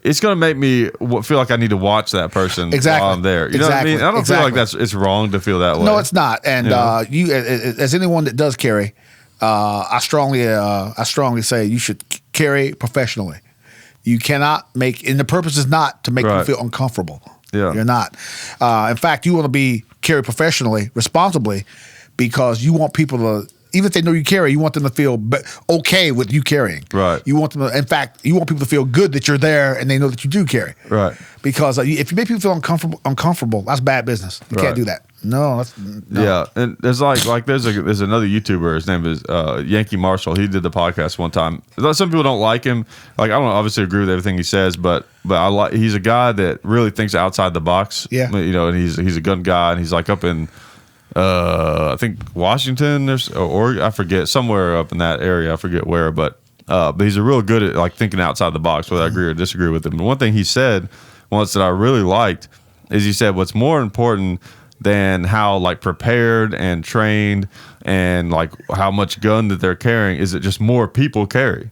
it's going to make me feel like I need to watch that person while I'm there. You know what I mean? I don't feel like it's wrong to feel that way. No, it's not. And you, as anyone that does carry, I strongly say you should carry professionally. You cannot and the purpose is not to make people feel uncomfortable. Yeah. You're not. In fact, you want to carry professionally, responsibly, because you want people to, even if they know you carry, you want them to feel okay with you carrying. Right. You want them to, in fact, you want people to feel good that you're there and they know that you do carry. Right. Because if you make people feel uncomfortable, that's bad business. You can't do that. No. Yeah, and there's there's another YouTuber. His name is Yankee Marshall. He did the podcast one time. Some people don't like him. Like, I don't obviously agree with everything he says, but he's a guy that really thinks outside the box. Yeah. You know, and he's a gun guy, and he's like up in I think Washington or I forget, somewhere up in that area. I forget where, but he's a real good at like thinking outside the box, whether I agree or disagree with him. And one thing he said once that I really liked is he said, what's more important than how like prepared and trained and like how much gun that they're carrying is that just more people carry.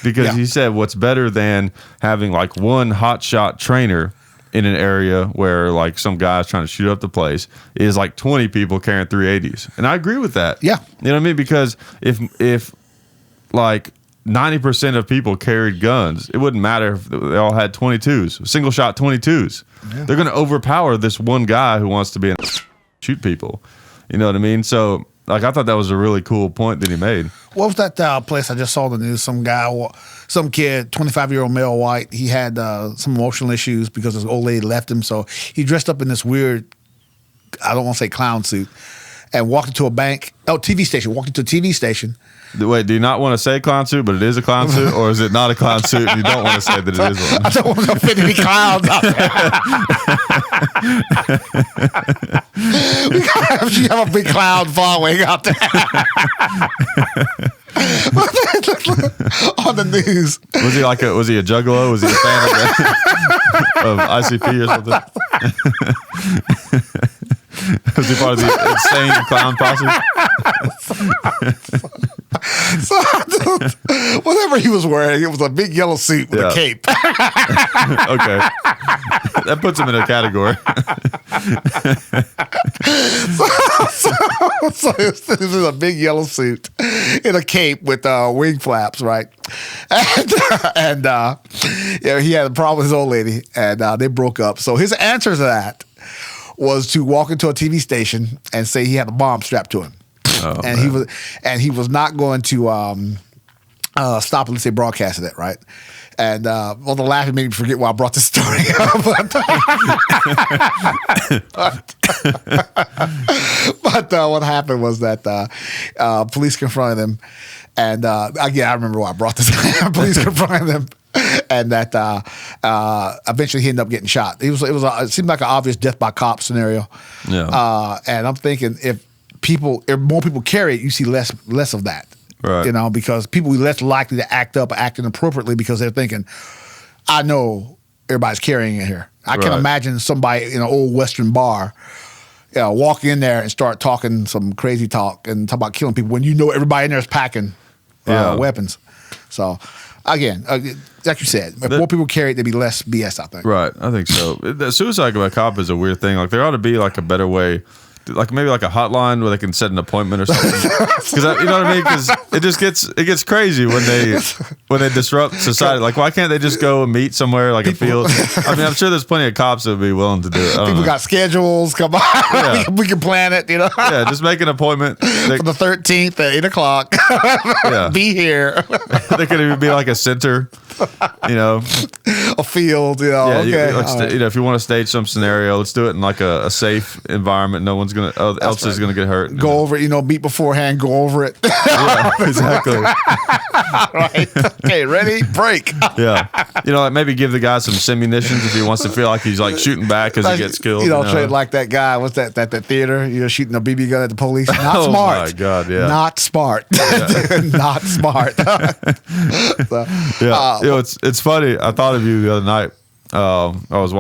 Because he said what's better than having like one hotshot trainer in an area where like some guy's trying to shoot up the place is like 20 people carrying 380s. And I agree with that. Yeah. You know what I mean? Because if like 90% of people carried guns, it wouldn't matter if they all had 22s, single shot 22s. Yeah. They're going to overpower this one guy who wants to be shoot people. You know what I mean? So like, I thought that was a really cool point that he made. What was that place I just saw the news? Some kid, 25-year-old male, white. He had some emotional issues because his old lady left him. So he dressed up in this weird, I don't want to say clown suit, and walked into a TV station. Wait, do you not want to say clown suit, but it is a clown suit? Or is it not a clown suit and you don't want to say that it is one? I don't want to offend any clowns out there. You have a big clown following out there. On the news. Was he a juggalo? Was he a fan of ICP or something? Was he part of the insane clown posse? So whatever he was wearing, it was a big yellow suit with a cape. Okay. That puts him in a category. So it was a big yellow suit in a cape with wing flaps, right? And he had a problem with his old lady, and they broke up. So his answer to that was to walk into a TV station and say he had a bomb strapped to him. Oh, and he was not going to stop unless they broadcasted it, right? And the laughing made me forget why I brought this story up. But what happened was that police confronted him, and I remember why I brought this. Police confronted him, and that eventually he ended up getting shot. It seemed like an obvious death by cop scenario. Yeah. And I'm thinking if more people carry it, you see less of that. Right. You know, because people are less likely to act up or act inappropriately because they're thinking, I know everybody's carrying it here. I can imagine somebody in an old Western bar walk in there and start talking some crazy talk and talk about killing people when you know everybody in there is packing weapons. So again, like you said, if more people carry it, there'd be less BS, I think. Right, I think so. The suicide by cop is a weird thing. Like, there ought to be like a better way, like maybe like a hotline where they can set an appointment or something. Because you know what I mean? Because it gets crazy when they disrupt society. Like, why can't they just go and meet somewhere like a field? I mean, I'm sure there's plenty of cops that would be willing to do it. People got schedules. Come on, Yeah. we can plan it. You know. Yeah, just make an appointment For the 13th at 8:00. Yeah. Be here. They could even be like a center, you know. A field, you know. Yeah, okay. you know, if you want to stage some scenario, let's do it in like a safe environment. No one's is gonna get hurt. Go over it, you know, meet beforehand, go over it. Yeah, exactly. Right. Okay, ready? Break. Yeah. You know, like maybe give the guy some simunitions if he wants to feel like he's like shooting back because he gets killed. You know, trade like that guy, what's that theater, you know, shooting a BB gun at the police. Not Oh smart. my God, yeah. Not smart. Not smart. So, Yeah. You know, it's funny. I thought of you the other night. I was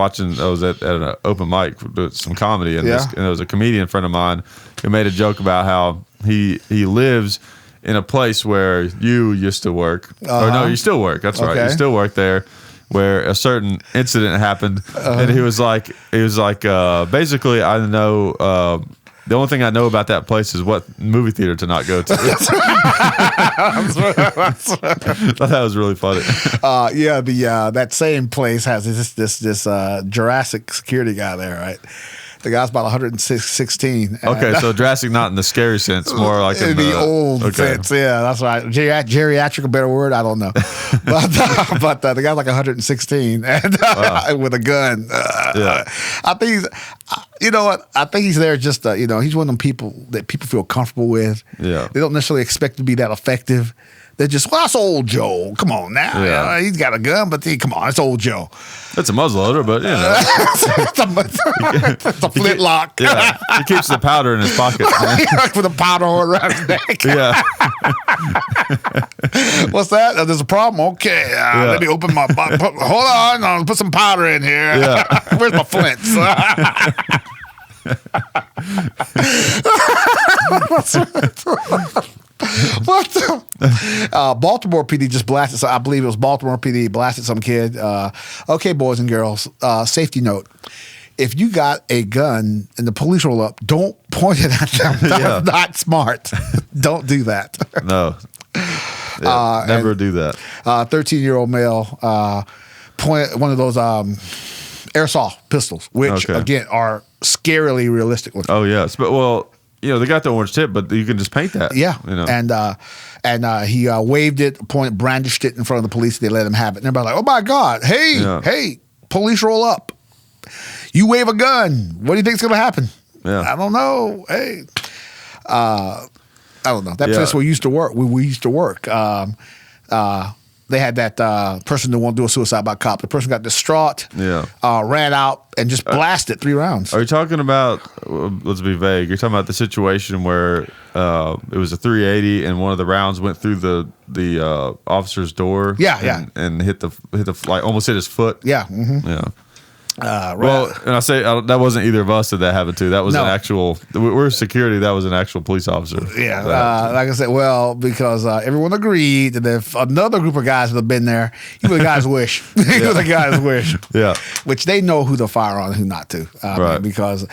at an open mic with some comedy, and there was a comedian friend of mine who made a joke about how he lives in a place where you used to work. Or no, you still work. That's right. You still work there, where a certain incident happened, and he was like, basically, I know. The only thing I know about that place is what movie theater to not go to. I thought that was really funny. That same place has this Jurassic security guy there, right? The guy's about 116. Okay, so Jurassic not in the scary sense, more like in the old sense. Yeah, that's right. Geriatric, a better word, I don't know. But the guy's like 116 and with a gun. I think he's, you know what? I think he's there just, you know, he's one of them people that people feel comfortable with. Yeah. They don't necessarily expect to be that effective. They're just, well, that's old Joe. Come on now. Yeah. He's got a gun, but come on, it's old Joe. It's a muzzleloader, but you know. It's a flintlock. Yeah. He keeps the powder in his pocket. With a powder horn around his neck. Yeah. What's that? There's a problem? Okay. Let me open my... Hold on. I'll put some powder in here. Yeah. Where's my flints? What the? Baltimore PD just blasted. I believe it was Baltimore PD blasted some kid. Okay, boys and girls. Safety note: if you got a gun and the police roll up, don't point it at them. That's not smart. Don't do that. No. Yeah, never do that. 13-year-old male pointed one of those airsoft pistols, which again are scarily realistic looking. Oh yes, but well. You know, they got the orange tip, but you can just paint that. Yeah. You know? And he waved it, brandished it in front of the police. They let him have it. And everybody like, oh my God, hey, police roll up. You wave a gun. What do you think's going to happen? Yeah. I don't know. Hey. I don't know. That place where we used to work. We used to work. They had that person that wanted to do a suicide by cop. The person got distraught, ran out, and just blasted 3 rounds. Are you talking about, let's be vague, you're talking about the situation where it was a 380 and one of the rounds went through the officer's door? And hit the like almost hit his foot? Yeah. Mm-hmm. Yeah. Well, and I say that wasn't either of us that happened to. That was an actual. We're security. That was an actual police officer. Yeah, like I said, because everyone agreed that if another group of guys would have been there, he was a guy's wish. He was a guy's wish. Yeah, which they know who to fire on and who not to. Right. Because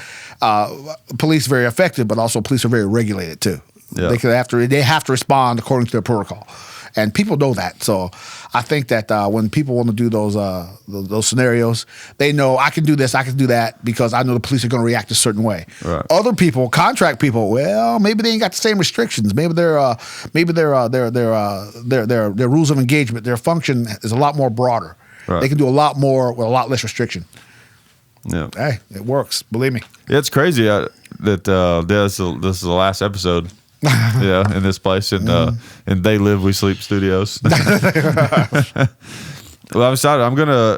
police are very effective, but also police are very regulated too. Yeah. They have to respond according to their protocol. And people know that. So I think that when people want to do those scenarios, they know I can do this, I can do that because I know the police are going to react a certain way. Right. Other people, contract people, well, maybe they ain't got the same restrictions. Maybe their rules of engagement, their function is a lot more broader. Right. They can do a lot more with a lot less restriction. Yeah. Hey, it works. Believe me. Yeah, it's crazy that this is the last episode. In this place, and They Live We Sleep Studios. Well, I'm excited. I'm gonna,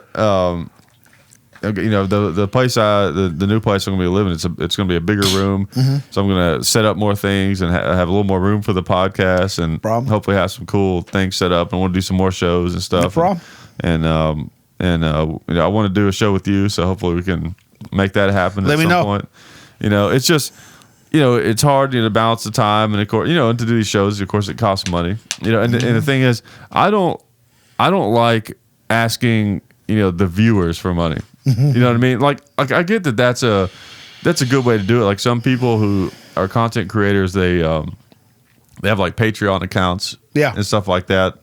the place the new place I'm gonna be living. It's gonna be a bigger room, so I'm gonna set up more things and have a little more room for the podcast, and hopefully have some cool things set up. I want to do some more shows and stuff. No problem. I want to do a show with you, so hopefully we can make that happen at some point. It's just. It's hard, to balance the time, and of course, and to do these shows, of course, it costs money. And the thing is, I don't I don't like asking, the viewers for money. You know what I mean? Like I get that that's a good way to do it. Like some people who are content creators, they have like Patreon accounts, and stuff like that.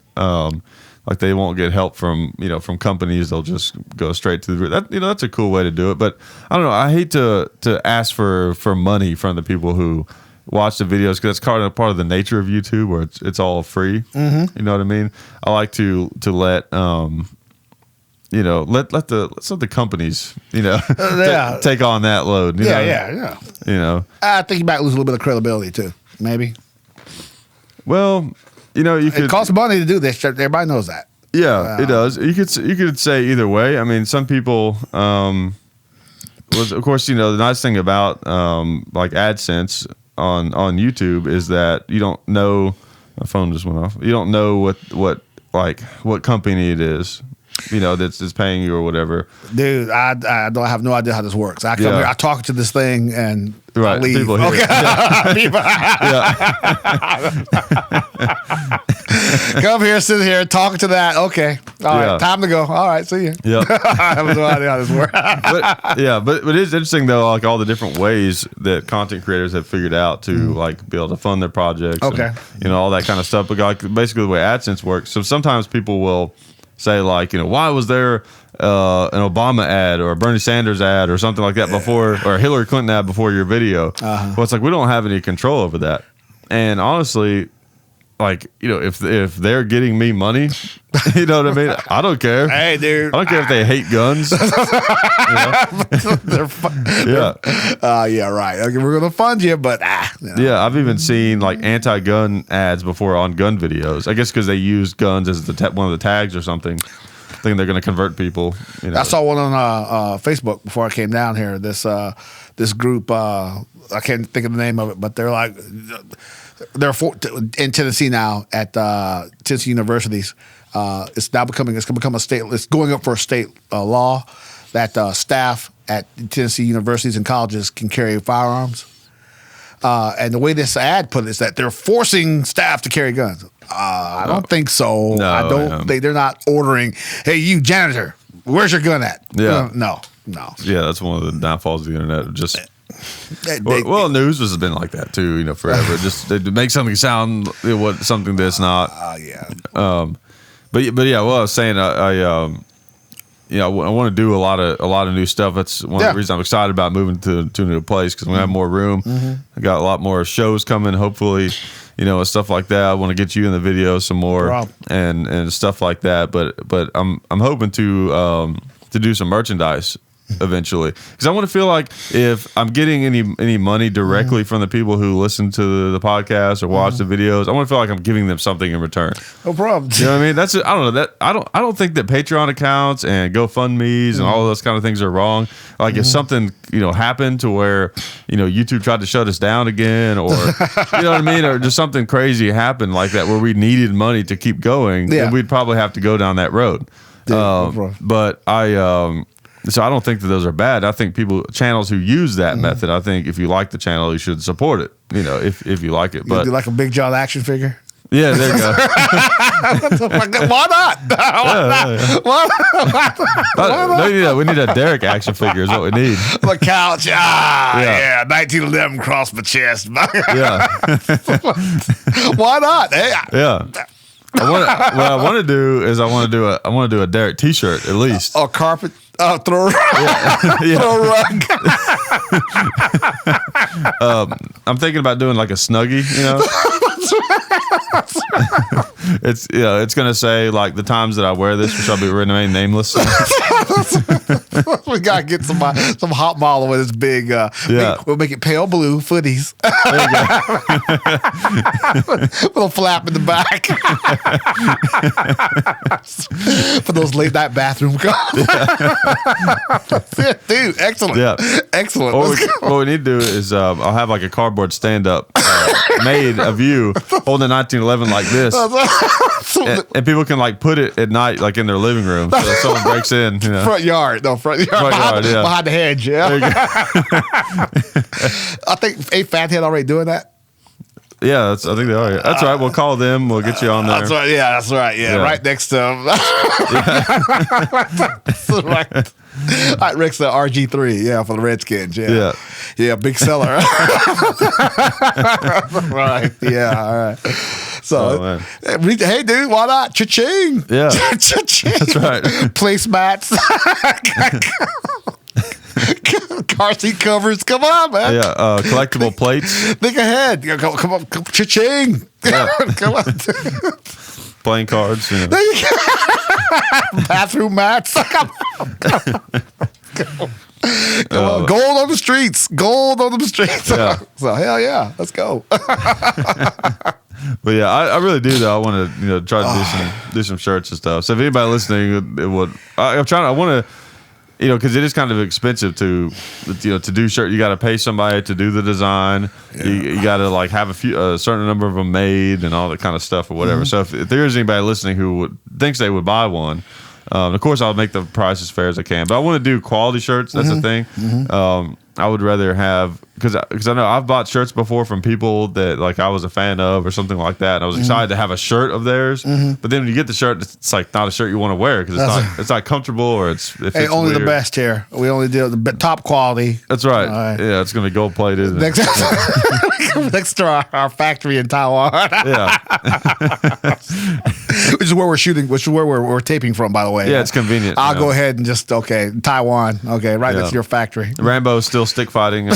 Like they won't get help from from companies. They'll just go straight to that. That's a cool way to do it. But I don't know. I hate to ask for money from the people who watch the videos, because that's kind of part of the nature of YouTube, where it's all free. Mm-hmm. You know what I mean? I like to let let the companies take on that load. Yeah. I think you might lose a little bit of credibility too. Maybe. Well, it costs money to do this. Everybody knows that. Yeah, it does. You could say either way. I mean, some people. Of course, the nice thing about like AdSense on YouTube is that you don't know. My phone just went off. You don't know what company it is. That's paying you or whatever. Dude, I don't have no idea how this works. I come here, I talk to this thing, and I leave. People hear it. Come here, sit here, talk to that. Okay, all right, time to go. All right, see you. Yeah, I have no idea how this works. but it's interesting though, like all the different ways that content creators have figured out to like be able to fund their projects. Okay, and, all that kind of stuff. But like basically the way AdSense works. So sometimes people will say like, why was there an Obama ad or a Bernie Sanders ad or something like that before, or a Hillary Clinton ad before your video? Well, it's like we don't have any control over that. And honestly, like, if they're getting me money, you know what I mean? I don't care. Hey, dude. I don't care if they hate guns. Yeah, right. Okay, we're gonna fund you, but Yeah, I've even seen like anti-gun ads before on gun videos. I guess because they use guns as one of the tags or something, thinking they're going to convert people. I saw one on Facebook before I came down here. This group, I can't think of the name of it, but they're like in Tennessee now at Tennessee universities. It's going to become a state. It's going up for a state law that staff at Tennessee universities and colleges can carry firearms. And the way this ad put it is that they're forcing staff to carry guns. I don't think so. No, I don't think they're not ordering. Hey, you janitor, where's your gun at? Yeah, no. Yeah, that's one of the downfalls of the internet. Just news has been like that too. Forever. Just they make something sound something that's not. But yeah, well, I was saying I want to do a lot of new stuff. That's one of the reasons I'm excited about moving to a new place, because we have more room. Mm-hmm. I got a lot more shows coming. Hopefully, and stuff like that. I want to get you in the video some more and stuff like that. But I'm hoping to do some merchandise eventually, because I want to feel like if I'm getting any money directly from the people who listen to the podcast or watch the videos, I want to feel like I'm giving them something in return. No problem. You know what I mean? I don't know that I don't think that Patreon accounts and GoFundMe's and all those kind of things are wrong. Like if something happened to where YouTube tried to shut us down again, or you know what I mean, or just something crazy happened like that where we needed money to keep going, then we'd probably have to go down that road. But so I don't think that those are bad. I think channels who use that method, I think if you like the channel, you should support it. If you like it. But do like a Big John action figure. Yeah, there you go. Why not? Why not? We need a Derek action figure is what we need. The couch. 1911 across my chest. Yeah. Why not? Hey, yeah. What I want to do is I want to do a Derek T-shirt at least. Or carpet. Throw a rug. I'm thinking about doing like a Snuggie, it's gonna say like the times that I wear this, which I'll be remain nameless. We gotta get some hot model with this big. We'll make it pale blue footies. With a flap in the back for those late night bathroom calls. That's it, dude. Excellent. Yeah, excellent. What we need to do is I'll have like a cardboard stand up made of you holding a 1911 like this, and people can like put it at night like in their living room, so if someone breaks in. Front yard behind the hedge. Yeah. I think Fathead already doing that. Yeah, I think they are. That's right. We'll call them. We'll get you on there. That's right. Yeah, that's right. Yeah, right next to him. That's right. Right next to RG3. Yeah, for the Redskins. Yeah, big seller. Right. Yeah. All right. So, hey, dude, why not? Cha-ching. Yeah. Cha-ching. That's right. Placemats. Car seat covers. Come on, man. Yeah. Collectible plates. Think ahead. Come on. Cha-ching. Yeah. Come on. Playing cards. You know. There you go. Bathroom mats. Come on. Gold on the streets. Gold on the streets. Yeah. So hell yeah, let's go. But yeah, I really do though. I want to try to do some shirts and stuff. So if anybody listening would, I want to. Because it is kind of expensive to do shirt. You got to pay somebody to do the design. Yeah. You got to like have a certain number of them made and all that kind of stuff or whatever. So if there is anybody listening who thinks they would buy one, of course I'll make the price as fair as I can. But I want to do quality shirts. That's the thing. I would rather have because I know I've bought shirts before from people that like I was a fan of or something like that, and I was excited to have a shirt of theirs. But then when you get the shirt, it's like not a shirt you want to wear because it's not comfortable or it's only weird. The best here. We only do the top quality. That's right. Yeah, it's gonna be gold plated. Next to our factory in Taiwan. Yeah, which is where we're shooting. Which is where we're taping from, by the way. Yeah, it's convenient. I'll go ahead and just Taiwan. Okay, right next to your factory. Rambo's still stick fighting.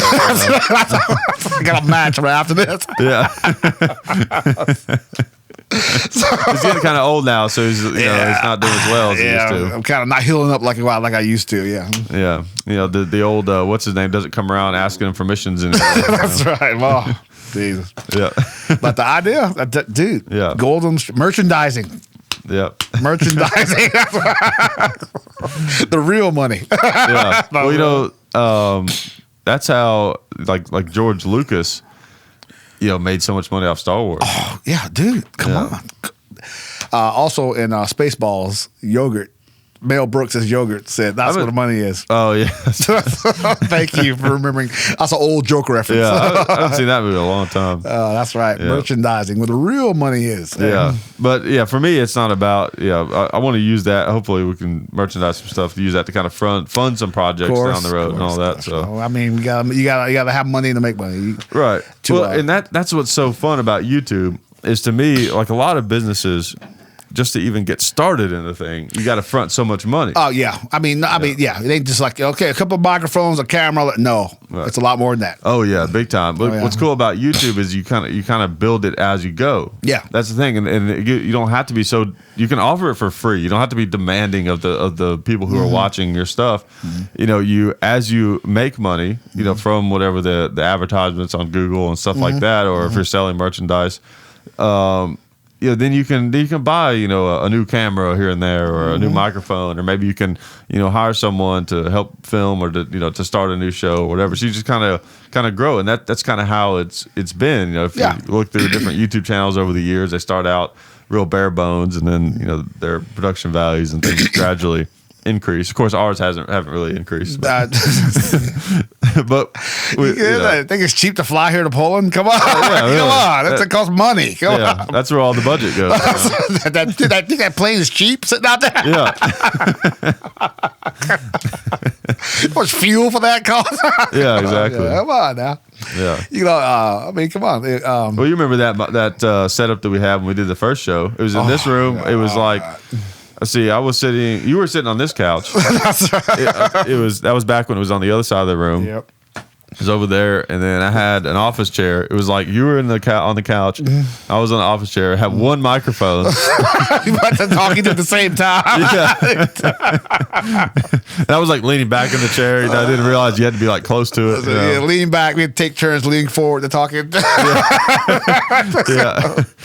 I got a match right after this. Yeah. He's getting kind of old now, so he's not doing as well as he used to. I'm kind of not healing up like I used to. Yeah. Yeah. The old what's his name doesn't come around asking him for missions anymore. That's right. Well, Jesus. Yeah. But the idea, dude. Yeah. Golden merchandising. Yeah. Merchandising. The real money. Yeah. Well, that's how like George Lucas, made so much money off Star Wars. Oh yeah, dude, come on. Also in Spaceballs, yogurt. Mel Brooks' yogurt said that's where the money is. Oh yeah. Thank you for remembering. That's an old joke reference. Yeah, I haven't seen that movie in a long time. That's right. Yeah. Merchandising, where the real money is. Yeah, but for me, it's not about. I want to use that. Hopefully, we can merchandise some stuff. Use that to kind of fund some projects down the road and all that. So I mean, you gotta have money to make money. Right. And that's what's so fun about YouTube is to me like a lot of businesses. Just to even get started in the thing, you got to front so much money. Oh yeah, I mean, it ain't just like a couple of microphones, a camera. No, It's a lot more than that. Oh yeah, big time. But what's cool about YouTube is you kind of build it as you go. Yeah, that's the thing, and you don't have to be so. You can offer it for free. You don't have to be demanding of the people who are watching your stuff. You as you make money, from whatever the advertisements on Google and stuff like that, or if you're selling merchandise. Then you can buy a new camera here and there or a new microphone, or maybe you can hire someone to help film or to start a new show or whatever. So you just kind of grow, and that's kind of how it's been. If you look through different YouTube channels over the years, they start out real bare bones, and then their production values and things gradually increase. Of course, ours haven't really increased. But I think it's cheap to fly here to Poland. Come on, really. Come on. That costs money. Come on. That's where all the budget goes. I think that plane is cheap sitting out there. Yeah. How much fuel for that cost? Yeah, exactly. Come on now. Yeah. I mean, come on. Well, you remember that setup that we had when we did the first show? It was in this room. It was like. See, you were sitting on this couch. That's right. That was back when it was on the other side of the room. Yep. It was over there, and then I had an office chair. It was like you were on the couch. I was on the office chair. I had one microphone. You were talking at the same time. Yeah. And I was like leaning back in the chair. I didn't realize you had to be like close to it. Yeah, lean back. We'd take turns leaning forward to talking. Yeah.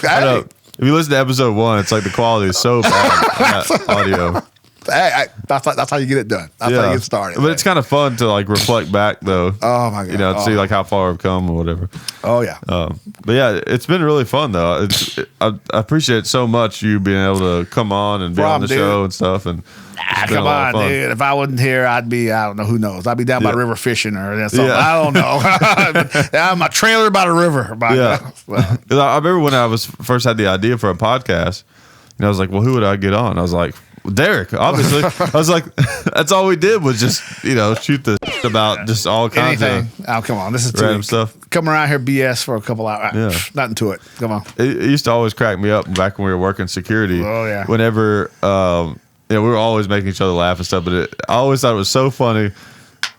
I know. If you listen to episode 1, it's like the quality is so bad on that audio. That's how you get it done. That's how you get started. But it's kind of fun to like reflect back though. Oh my god! To see like how far I've come or whatever. Oh yeah. But yeah, it's been really fun though. I appreciate so much you being able to come on and be on the show and stuff. And come on, dude. If I wasn't here, I'd be, I don't know, who knows. I'd be down by the river fishing or something. Yeah. I don't know. I'm a trailer by the river. Well. I remember when I first had the idea for a podcast, and I was like, well, who would I get on? I was like, well, Derek, obviously. I was like, that's all we did was just, shoot the about just all kinds of come on. This is random stuff. Come around here BS for a couple hours. Yeah. Nothing to it. Come on. It used to always crack me up back when we were working security. Oh, yeah. Whenever, we were always making each other laugh and stuff, but I always thought it was so funny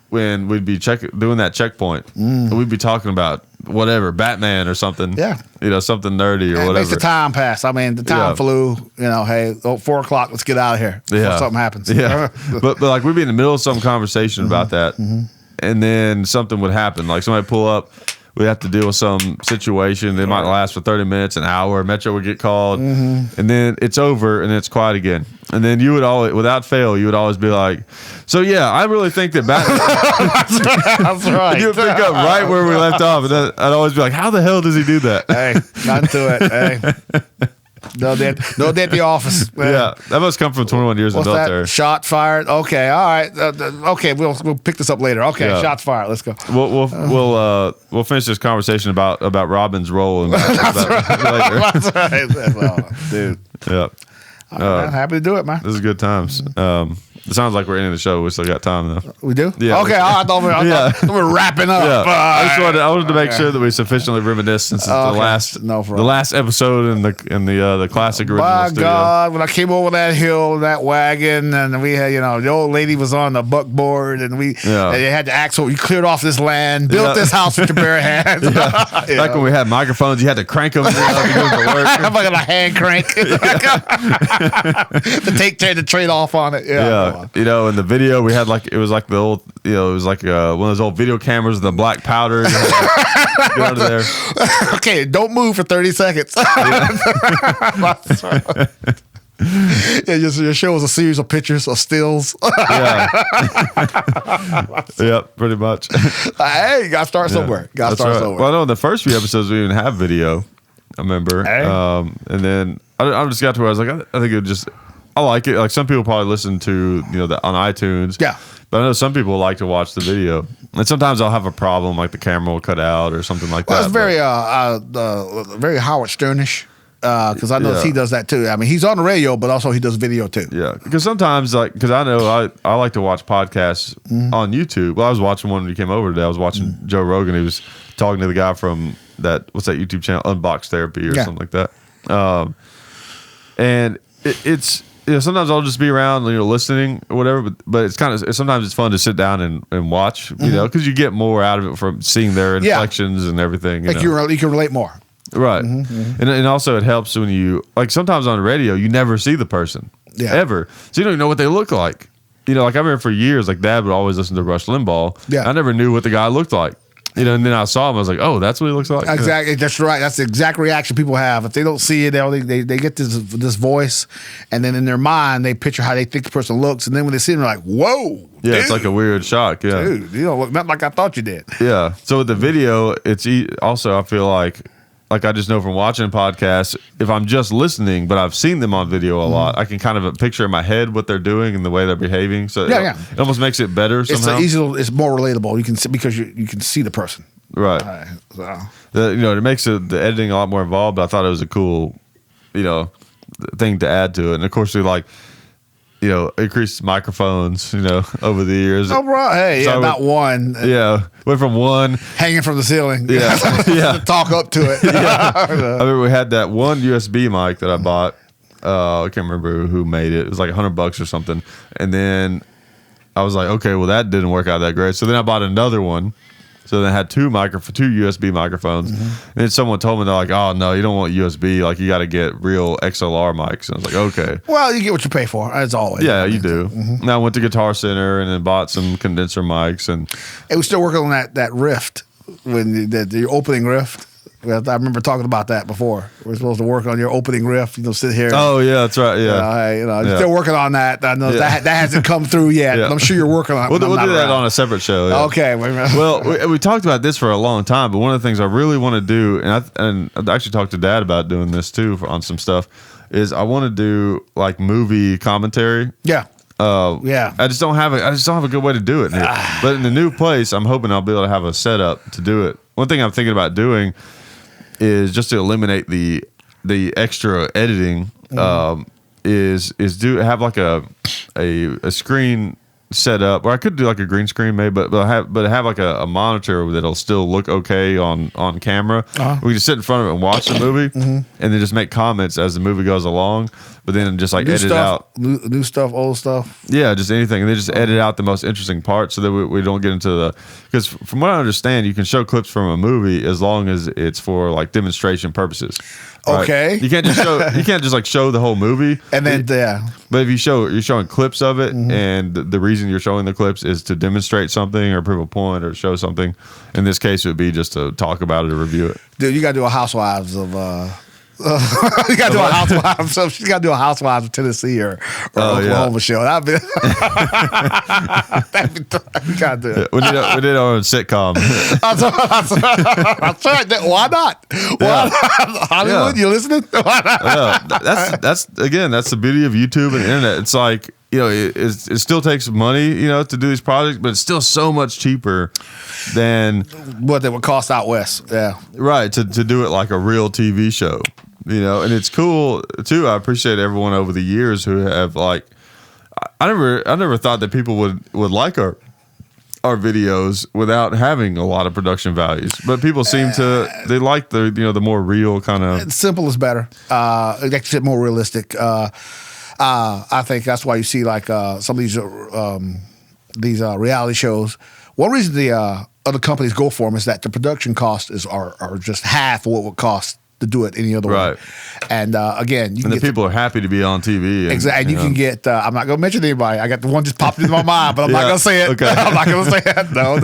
when we'd be doing that checkpoint, and we'd be talking about whatever, Batman or something. Yeah. Something nerdy or whatever. It makes the time pass. I mean, the time flew. Hey, 4 o'clock, let's get out of here before something happens. Yeah. but like we'd be in the middle of some conversation about that, and then something would happen. Like somebody pull up. We have to deal with some situation. It might last for 30 minutes, an hour. Metro would get called, and then it's over, and then it's quiet again. And then you would always, without fail, you would always be like, "So yeah, I really think that Batman." That's right. You would pick up right where we left off, and then I'd always be like, "How the hell does he do that?" Hey, not into it. Hey. No day at the office. Yeah, that must come from 21 years in the military. Shot fired. Okay, all right. Okay, we'll pick this up later. Okay, shots fired. Let's go. We'll finish this conversation about Robin's role in later. That's right. Well, dude. Yeah. I'm happy to do it, man. This is good times. It sounds like we're ending the show. We still got time though. We do? Yeah. Okay. I thought we're wrapping up. Yeah. I wanted to make sure that we sufficiently reminisce since it's the last episode in the classic original My studio. God, when I came over that hill, that wagon, and we had, the old lady was on the buckboard, and they had the axle. You cleared off this land, built this house with your bare hands. Back when we had microphones, you had to crank them to do the work. I'm like a hand crank. The trade off on it. Yeah. In the video we had it was like the old, it was like one of those old video cameras with the black powder. Get under there. Okay, don't move for 30 seconds. Your show was a series of pictures of stills. Yeah, pretty much. Hey, you got to start somewhere. Somewhere. Well, I know in the first few episodes we didn't have video. I remember, and then I just got to where I was like, I think it just. I like it. Like some people probably listen to on iTunes. Yeah. But I know some people like to watch the video, and sometimes I'll have a problem, like the camera will cut out or something like that. It's very very Howard Sternish, because I know he does that too. I mean, he's on the radio, but also he does video too. Yeah, because sometimes because I know I like to watch podcasts on YouTube. Well, I was watching one when you came over today. I was watching Joe Rogan. He was talking to the guy from what's that YouTube channel, Unbox Therapy or something like that. And it's. Sometimes I'll just be around, listening or whatever. But it's sometimes it's fun to sit down and watch, because you get more out of it from seeing their inflections and everything. You can relate more, right? And also it helps when you sometimes on the radio you never see the person ever, so you don't even know what they look like. I remember for years, Dad would always listen to Rush Limbaugh. Yeah, I never knew what the guy looked like. And then I saw him. I was like, "Oh, that's what he looks like." Exactly. That's right. That's the exact reaction people have if they don't see it. They get this voice, and then in their mind they picture how they think the person looks, and then when they see it, they're like, "Whoa!" Yeah, dude, it's like a weird shock. Yeah, dude, you don't look nothing like I thought you did. Yeah. So with the video, it's also I feel like I just know from watching podcasts, if I'm just listening, but I've seen them on video a lot, I can kind of picture in my head what they're doing and the way they're behaving. So it almost makes it better somehow. It's more relatable. You can see, because you can see the person. Right. It makes the editing a lot more involved, but I thought it was a cool, thing to add to it. And of course, we increased microphones, over the years. Oh, right. Hey, so not one. Yeah. Went from one. Hanging from the ceiling. Yeah. To talk up to it. I remember we had that one USB mic that I bought. I can't remember who made it. It was like $100 or something. And then I was like, okay, well, that didn't work out that great. So then I bought another one. So they had two USB microphones, and then someone told me, they're like, "Oh no, you don't want USB. You got to get real XLR mics." And I was like, "Okay." Well, you get what you pay for, as always. Yeah, you do. Now I went to Guitar Center and then bought some condenser mics, and we're still working on that rift when the opening rift. Well, I remember talking about that before. We're supposed to work on your opening riff. Sit here. Oh yeah, that's right. Yeah, you're still working on that. I know that hasn't come through yet. But I'm sure you're working on it. We'll do that on a separate show. Yeah. Okay. Well, we talked about this for a long time, but one of the things I really want to do, and I actually talked to Dad about doing this too on some stuff, is I want to do like movie commentary. Yeah. I just don't have a good way to do it here. But in the new place, I'm hoping I'll be able to have a setup to do it. One thing I'm thinking about doing is just to eliminate the extra editing. Is have like a screen set up, or I could do like a green screen maybe, but have like a monitor that'll still look okay on camera. We just sit in front of it and watch the movie, and then just make comments as the movie goes along. But then just like edit out new stuff, old stuff. Yeah, just anything, and then just edit out the most interesting parts so that we don't get into because from what I understand, you can show clips from a movie as long as it's for like demonstration purposes. Right? Okay, you can't just like show the whole movie, and then But if you're showing clips of it, and the reason you're showing the clips is to demonstrate something or prove a point or show something. In this case, it would be just to talk about it or review it. Dude, you got to do a Housewives of. You got to do a Housewives. So she's got to do a Housewives of Tennessee or Oklahoma show. That'd be. We got to do it. We did our own sitcom. That's right. Why not? Hollywood, you listening? That's the beauty of YouTube and the internet. It's like, it still takes money, to do these projects, but it's still so much cheaper than what they would cost out west. Yeah, right. To do it like a real TV show, and it's cool too. I appreciate everyone over the years who have like, I never thought that people would like our videos without having a lot of production values, but people seem they like the more real kind of. Simple is better. Like more realistic. I think that's why you see like some of these reality shows. One reason the other companies go for them is that the production costs are just half of what it would cost to do it any other way. And again, you can the people are happy to be on TV. Exactly. And you can get, I'm not going to mention anybody. I got the one just popped into my mind, but I'm not going to say it. Okay. I'm not going to say it. No.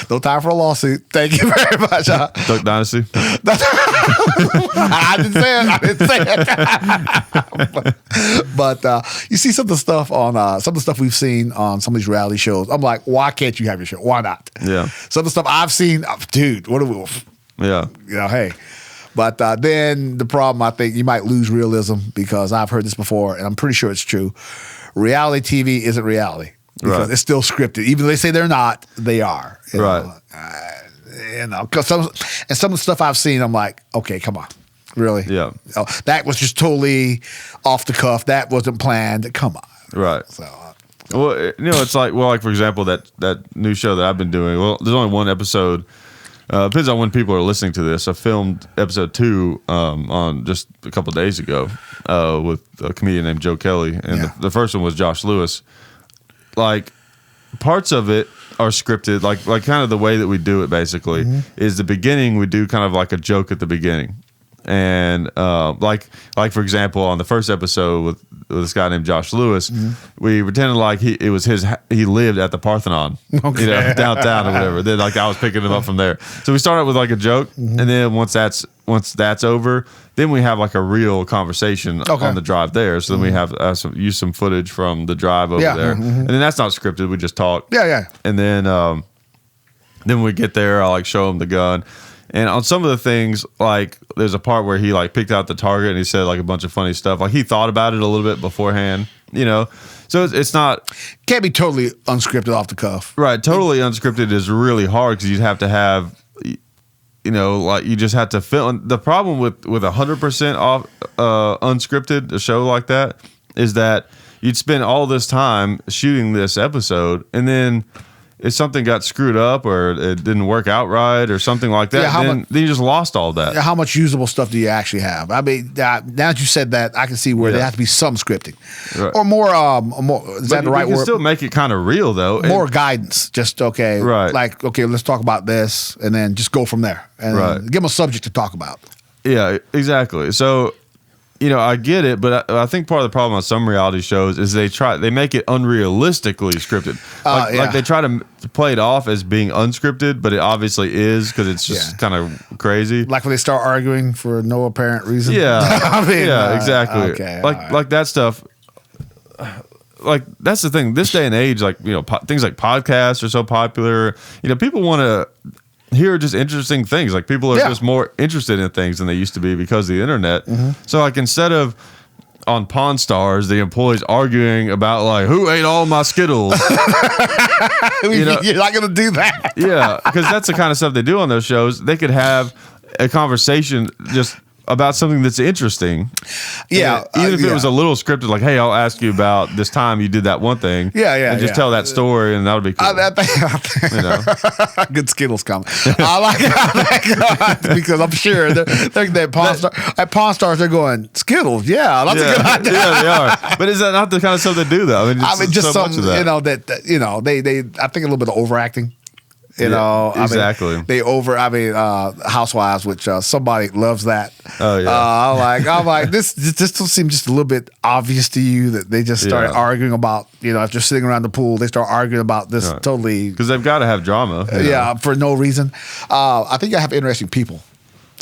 No time for a lawsuit. Thank you very much. Duck Dynasty? I didn't say it. But you see some of the stuff on, some of the stuff we've seen on some of these reality shows. I'm like, why can't you have your show? Why not? Yeah. Some of the stuff I've seen, dude, what are we? Yeah. Hey. But then the problem, I think, you might lose realism because I've heard this before, and I'm pretty sure it's true. Reality TV isn't reality because it's still scripted. Even though they say they're not, they are. Right. Because some of the stuff I've seen, I'm like, okay, come on. Really? Yeah. That was just totally off the cuff. That wasn't planned. Come on. Right. So. Well, it's like, for example, that new show that I've been doing. Well, there's only one episode. Depends on when people are listening to this. I filmed episode 2 on just a couple of days ago with a comedian named Joe Kelly, and the first one was Josh Lewis. Like parts of it are scripted, like kind of the way that we do it. Basically, is the beginning we do kind of like a joke at the beginning, and like for example, on the first episode with this guy named Josh Lewis, we pretended like he lived at the Parthenon, downtown or whatever. Then like I was picking him up from there. So we started with like a joke, and then once that's over, then we have like a real conversation on the drive there. So then we have use some footage from the drive over there, and then that's not scripted. We just talk. Yeah. And then when we get there, I like show him the gun. And on some of the things, like there's a part where he like picked out the target and he said like a bunch of funny stuff. Like he thought about it a little bit beforehand, So it's not can't be totally unscripted off the cuff. Right, totally unscripted is really hard because you'd have to have, like you just have to film. The problem with 100% off unscripted a show like that is that you'd spend all this time shooting this episode and then. If something got screwed up or it didn't work out right or something like that, then you just lost all that. How much usable stuff do you actually have? I mean, now that you said that, I can see where there has to be some scripting. Right. Or more, is that the right word? You can still make it kind of real, though. More guidance. Just, right. Like, let's talk about this, and then just go from there. And give them a subject to talk about. Yeah, exactly. So I get it, but I think part of the problem on some reality shows is they make it unrealistically scripted. Like they try to play it off as being unscripted, but it obviously is because it's just kind of crazy. Like when they start arguing for no apparent reason. Yeah, I mean, exactly. Okay, like that stuff. Like that's the thing. This day and age, like things like podcasts are so popular. People want to hear just interesting things. Like people are just more interested in things than they used to be because of the internet. So like instead of on Pawn Stars, the employees arguing about like who ate all my Skittles. You're not going to do that. Yeah, because that's the kind of stuff they do on those shows. They could have a conversation just about something that's interesting. Yeah. Even if it was a little scripted, like, hey, I'll ask you about this time you did that one thing. And just tell that story, and that would be cool. Good Skittles comment. I like that because I'm sure at Pawn Stars, they're going, Skittles, that's a good idea. Yeah, they are. But is that not the kind of stuff they do, though? I mean, just so much of that. They I think a little bit of overacting. Exactly. Housewives, which somebody loves that. Oh yeah. I'm like this seems just a little bit obvious to you that they just started arguing about if they're sitting around the pool, they start arguing about this totally because they've got to have drama. For no reason. I think I have interesting people.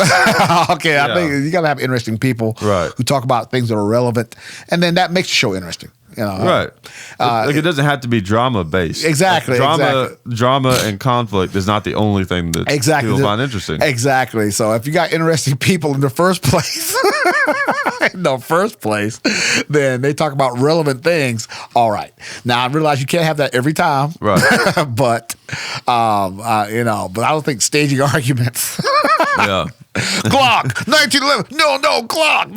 I think you got to have interesting people who talk about things that are relevant, and then that makes the show interesting. Right. Like it doesn't have to be drama based. Exactly. Drama and conflict is not the only thing that people find interesting. Exactly. So if you got interesting people in the first place, then they talk about relevant things. All right. Now I realize you can't have that every time. Right. but I don't think staging arguments. Glock 1911. No, Glock.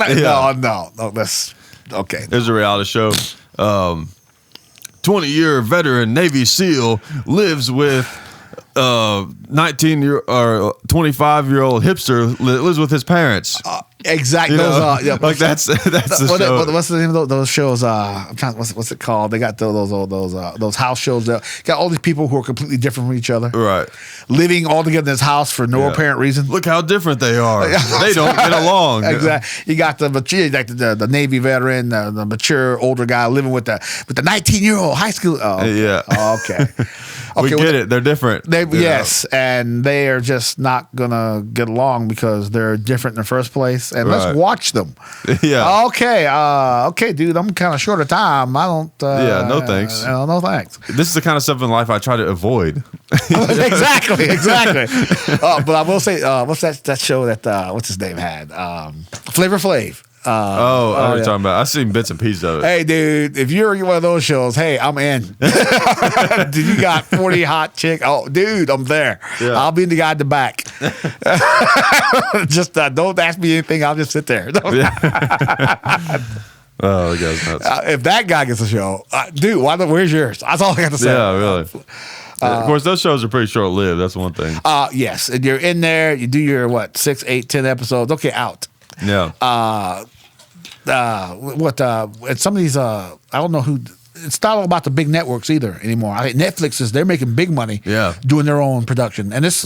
No. That's okay. There's a reality show. 20-year veteran Navy SEAL lives with 19-year or 25-year-old hipster lives with his parents. Exactly. Like that's the show. What's the name of those shows? I'm trying. What's it called? They got those house shows. Got all these people who are completely different from each other. Right. Living all together in this house for no apparent reason. Look how different they are. They don't get along. Exactly. You got the Navy veteran, the mature older guy living with the 19-year-old high school. Okay. We get it. They're different. Yes, and they are just not gonna get along because they're different in the first place. And let's watch them. Yeah. Okay, dude. I'm kind of short of time. I don't. No thanks. No thanks. This is the kind of stuff in life I try to avoid. Exactly. But I will say, what's that show that what's his name had? Flavor Flav. I know what you're talking about. I've seen bits and pieces of it. Hey, dude, if you're one of those shows, hey, I'm in. Dude, you got 40 hot chick. Oh, dude, I'm there. Yeah. I'll be the guy at the back. Just don't ask me anything. I'll just sit there. Oh, the guy's nuts. If that guy gets a show, dude, where's yours? That's all I got to say. Yeah, really. Of course, those shows are pretty short-lived. That's one thing. Yes, and you're in there. You do your 6, 8, 10 episodes. Okay, out. Yeah. And some of these, I don't know who. It's not all about the big networks either anymore. I think Netflix they're making big money. Doing their own production, and it's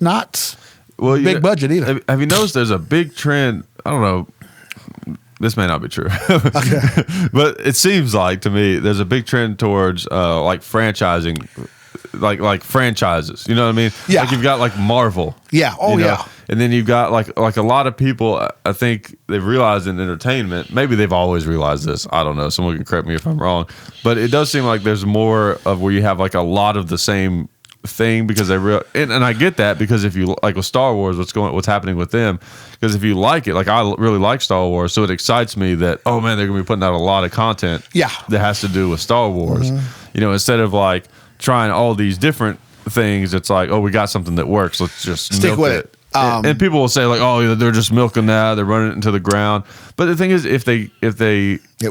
not big budget either. Have you noticed there's a big trend? I don't know. This may not be true, but it seems like to me there's a big trend towards like franchising, like franchises. You know what I mean? Yeah. Like you've got like Marvel. Yeah. Oh yeah. And then you've got like a lot of people. I think they've realized in entertainment. Maybe they've always realized this. I don't know. Someone can correct me if I'm wrong. But it does seem like there's more of where you have like a lot of the same thing because and I get that because if you like with Star Wars, what's happening with them? Because if you like it, like I really like Star Wars, so it excites me that they're gonna be putting out a lot of content. Yeah. That has to do with Star Wars. Instead of like trying all these different things, it's like we got something that works. Let's just stick with it. And people will say like, they're just milking that, they're running it into the ground. But the thing is, if it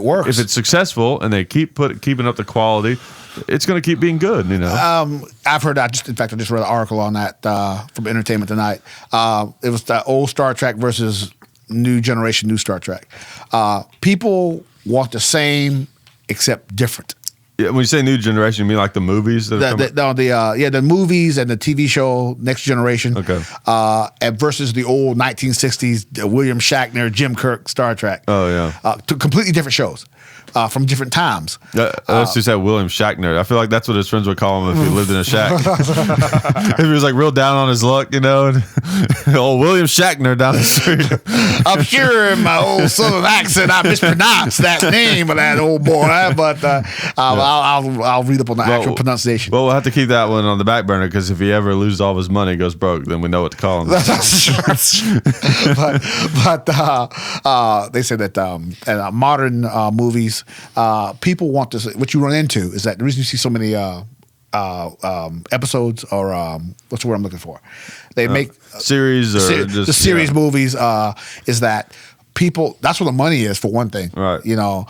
works, if it's successful and they keeping up the quality, it's going to keep being good. I've heard that. In fact, I just read an article on that from Entertainment Tonight. It was the old Star Trek versus new generation, new Star Trek. People want the same except different. Yeah, when you say new generation, you mean like the movies? The movies and the TV show Next Generation. Okay. And versus the old 1960s William Shatner, Jim Kirk, Star Trek. Oh yeah. Completely different shows. From different times. Let's just say William Shatner. I feel like that's what his friends would call him if he lived in a shack. If he was like real down on his luck, you know. And old William Shatner down the street. I'm sure in my old Southern accent I mispronounced that name of that old boy, but I'll read up on the actual pronunciation. Well, we'll have to keep that one on the back burner because if he ever loses all of his money, goes broke, then we know what to call him. That's true. But they say that in modern movies, people want to. What you run into is that the reason you see so many episodes or what's the word I'm looking for? They make series or the series movies is that people. That's where the money is for one thing. Right. You know,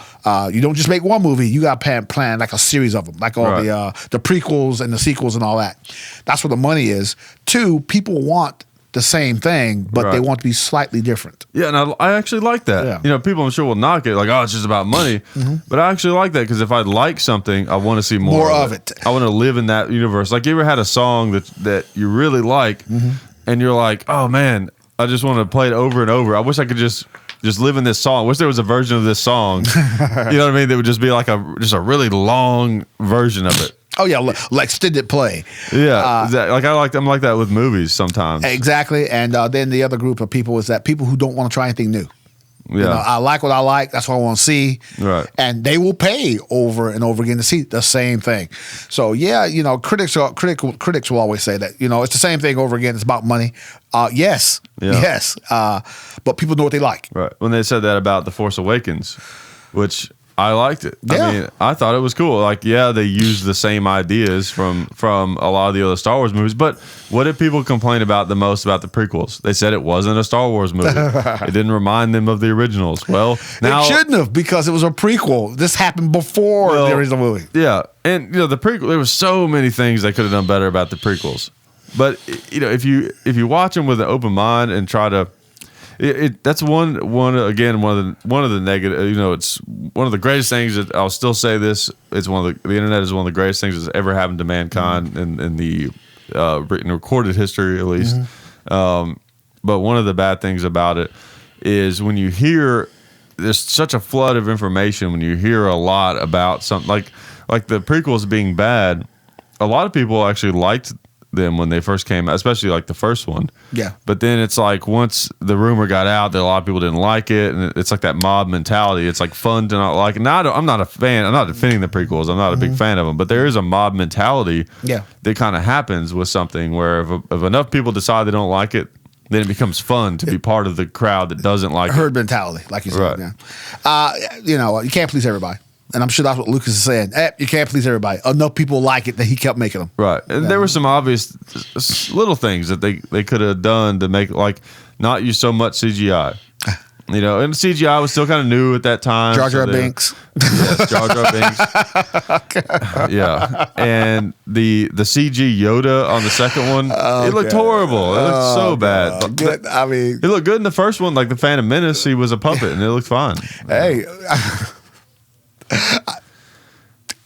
you don't just make one movie. You got to plan like a series of them, like all the prequels and the sequels and all that. That's where the money is. Two, people want the same thing, but they want to be slightly different. Yeah, and I actually like that. Yeah. You know, people I'm sure will knock it like, oh, it's just about money. But I actually like that because if I like something, I want to see more of it. I want to live in that universe. Like, you ever had a song that you really like, and you're like, oh man, I just want to play it over and over. I wish I could just live in this song. I wish there was a version of this song. You know what I mean? That would just be like a really long version of it. Oh yeah, like extended play. Yeah, I'm like that with movies sometimes. Exactly, and then the other group of people is that people who don't want to try anything new. Yeah, you know, I like what I like. That's what I want to see. Right, and they will pay over and over again to see the same thing. So yeah, you know, critics will always say that, you know, it's the same thing over again. It's about money. Yes, but people know what they like. Right. When they said that about The Force Awakens, which I liked it. Yeah. I mean, I thought it was cool. Like, yeah, they used the same ideas from a lot of the other Star Wars movies. But what did people complain about the most about the prequels? They said it wasn't a Star Wars movie. It didn't remind them of the originals. Well, now it shouldn't have, because it was a prequel. This happened before the original movie. Yeah, and you know, the prequel. There were so many things they could have done better about the prequels. But you know, if you watch them with an open mind and try to. That's one of the negative. You know, it's one of the greatest things that I'll still say this. It's the internet is one of the greatest things that's ever happened to mankind in the written recorded history, at least. But one of the bad things about it is when you hear there's such a flood of information. When you hear a lot about something like the prequels being bad, a lot of people actually liked them when they first came out, especially like the first one. Yeah. But then it's like once the rumor got out that a lot of people didn't like it, and it's like that mob mentality. It's like fun to not like it. Now I'm not a fan. I'm not defending the prequels. I'm not a big fan of them. But there is a mob mentality that kind of happens with something where if enough people decide they don't like it, then it becomes fun to be part of the crowd that doesn't like herd mentality, like you said. Right. Yeah. You know, you can't please everybody. And I'm sure that's what Lucas is saying. You can't please everybody. Enough people like it that he kept making them. Right. And there were some obvious little things that they could have done to make, like, not use so much CGI. You know, and CGI was still kind of new at that time. Jar Jar Binks. Yes, Jar Jar Binks. Yeah. And the CG Yoda on the second one, it looked horrible. It looked so bad. I mean, it looked good in the first one, like the Phantom Menace. He was a puppet, and it looked fine. Hey.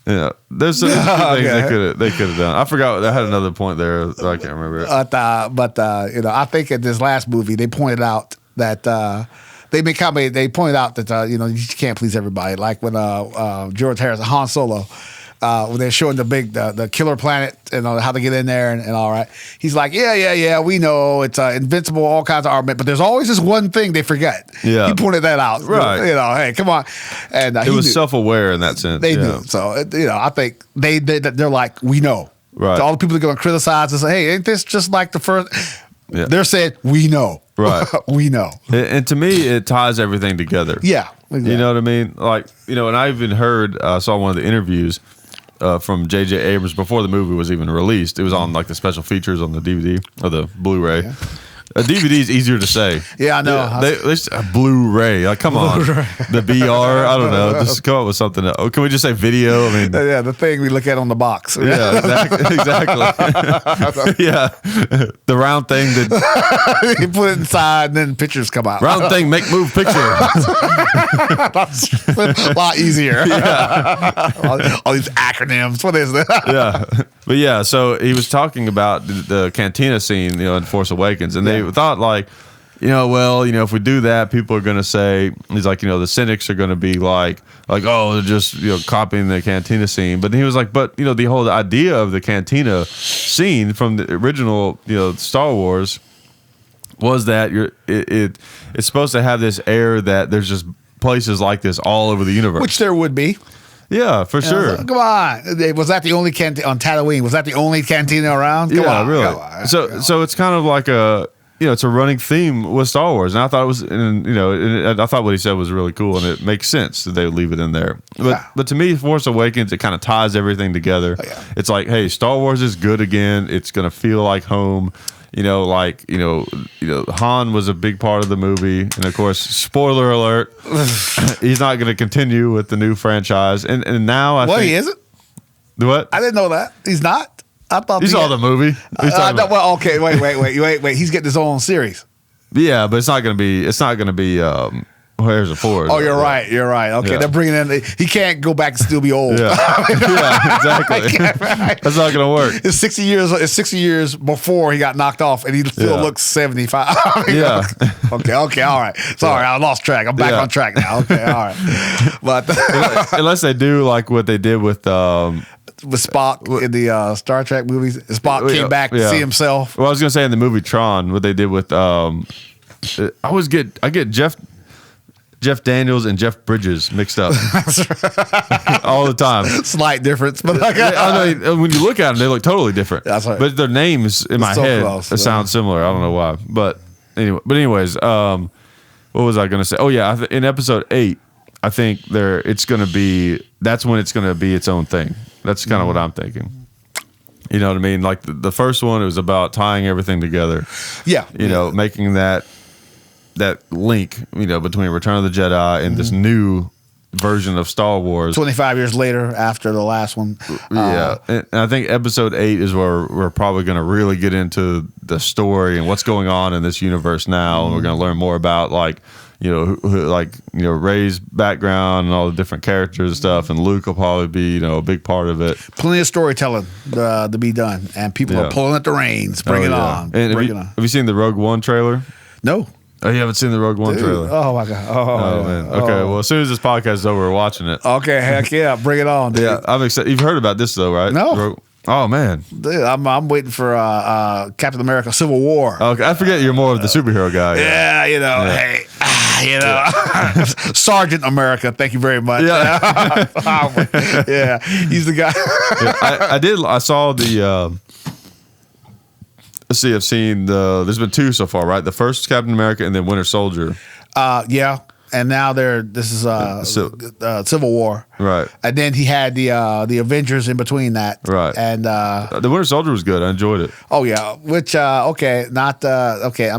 Yeah, there's some things they could have done. I forgot. I had another point there. I can't remember it. But you know, I think in this last movie they pointed out that they pointed out that you know, you can't please everybody. Like when George Harrison, Han Solo. When they're showing the killer planet and how to get in there and all right, he's like, yeah, we know it's invincible, all kinds of armament, but there's always this one thing they forget. Yeah, he pointed that out. Right, you know, hey, come on, and it was self-aware in that sense. They knew, so you know, I think they're like, we know. Right, so all the people that are going to criticize and say, hey, ain't this just like the first? Yeah. They're saying we know. Right, we know. And to me, it ties everything together. Yeah, exactly. You know what I mean? Like, you know, and I even heard, saw one of the interviews. From J.J. Abrams before the movie was even released. It was on like the special features on the DVD or the Blu-ray. A DVD is easier to say. Yeah, I know. A Blu-ray. Like, come on. The BR. I don't know. Just come up with something else. Can we just say video? I mean, yeah, the thing we look at on the box. Yeah, exactly. Yeah, the round thing that you put it inside, and then pictures come out. Round thing, make move picture. That's a lot easier. Yeah. all these acronyms. What is that? Yeah, but yeah. So he was talking about the cantina scene, in Force Awakens, and they thought like, if we do that, people are going to say, he's like, the cynics are going to be like, oh, they're just, copying the cantina scene. But he was like, but, the whole idea of the cantina scene from the original, Star Wars was that it's supposed to have this air that there's just places like this all over the universe. Which there would be. Yeah, for sure. Come on. Was that the only cantina on Tatooine? Was that the only cantina around? Come on, really. So it's kind of like it's a running theme with Star Wars, and I thought it was, and I thought what he said was really cool, and it makes sense that they would leave it in there. But to me, Force Awakens, it kind of ties everything together. Oh, yeah. It's like, hey, Star Wars is good again. It's gonna feel like home. Han was a big part of the movie, and of course, spoiler alert, he's not going to continue with the new franchise. And now I think he isn't. What? I didn't know that he's not. I thought you saw the movie. Well, okay, wait. He's getting his own series. Yeah, but it's not going to be. It's not going to be. Harrison Ford. Oh, you're right. Okay, they're bringing in. He can't go back and still be old. Yeah, yeah, exactly. That's not going to work. It's 60 years. It's 60 years before he got knocked off, and he still looks 75. Yeah. Okay. All right. Sorry, I lost track. I'm back on track now. Okay. All right. But unless they do like what they did with Spock in the Star Trek movies, Spock came back to see himself. Well, I was going to say in the movie Tron, what they did with I get Jeff Daniels and Jeff Bridges mixed up all the time. Slight difference, but I know, when you look at them, they look totally different. That's right. But their names in my head sound similar. I don't know why, but anyways, what was I going to say? Oh yeah, in episode 8, I think it's going to be. That's when it's going to be its own thing. That's kind of what I'm thinking. You know what I mean? Like the first one, it was about tying everything together. Yeah. Making that link, between Return of the Jedi and this new version of Star Wars. 25 years later, after the last one. Yeah. And I think episode 8 is where we're probably going to really get into the story and what's going on in this universe now. And we're going to learn more about Rey's background and all the different characters and stuff. And Luke will probably be, a big part of it. Plenty of storytelling to be done. And people are pulling at the reins. Bring it on. And have you seen the Rogue One trailer? No. Oh, you haven't seen the Rogue One trailer? Oh, my God. Oh, man. Okay, well, as soon as this podcast is over, we're watching it. Okay, heck yeah. Bring it on, dude. Yeah, I'm excited. You've heard about this, though, right? No. Oh, man. Dude, I'm waiting for Captain America Civil War. Okay, I forget you're more of the superhero guy. Hey, Sergeant America, thank you very much. Yeah, yeah, he's the guy. I saw the... Let's see, I've seen there's been 2 so far, right? The first Captain America and then Winter Soldier. Yeah. And now this is Civil War. Right. And then he had the Avengers in between that. Right. And the Winter Soldier was good. I enjoyed it. Oh yeah. Which I'm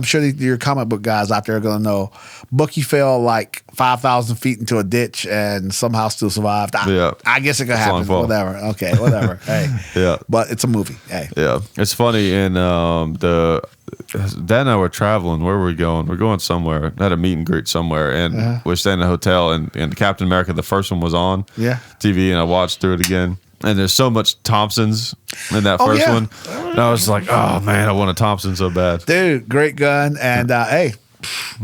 sure your comic book guys out there are gonna know. Bucky fell like 5,000 feet into a ditch and somehow still survived. I guess it could happen. Whatever. Okay, whatever. Hey. Yeah. But it's a movie. Hey. Yeah. It's funny. And Dad and I were traveling. Where were we going? We're going somewhere. Had a meet and greet somewhere, and we're staying in a hotel. And Captain America, the first one was on TV, and I watched through it again. And there's so much Thompsons in that first one. And I was like, oh man, I want a Thompson so bad. Dude, great gun. And hey.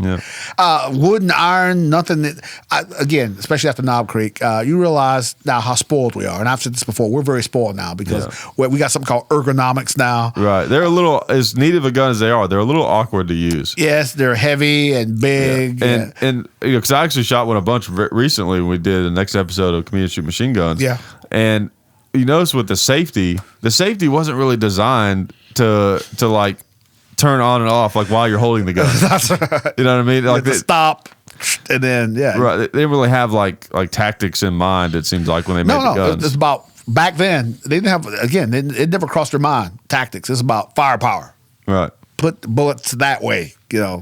Yeah. Wood and iron, nothing that, again, especially after Knob Creek, you realize now how spoiled we are. And I've said this before, we're very spoiled now because we got something called ergonomics now. Right. They're a little, as neat of a gun as they are, they're a little awkward to use. Yes, they're heavy and big. Yeah. And because I actually shot one a bunch recently when we did the next episode of Community Shoot Machine Guns. Yeah. And you notice with the safety wasn't really designed to like, turn on and off like while you're holding the gun. That's right. You know what I mean? Like stop and then right. They didn't really have like tactics in mind. It seems like when they made the guns. It's about back then. They didn't have it never crossed their mind tactics. It's about firepower. Right. put bullets that way. Yeah.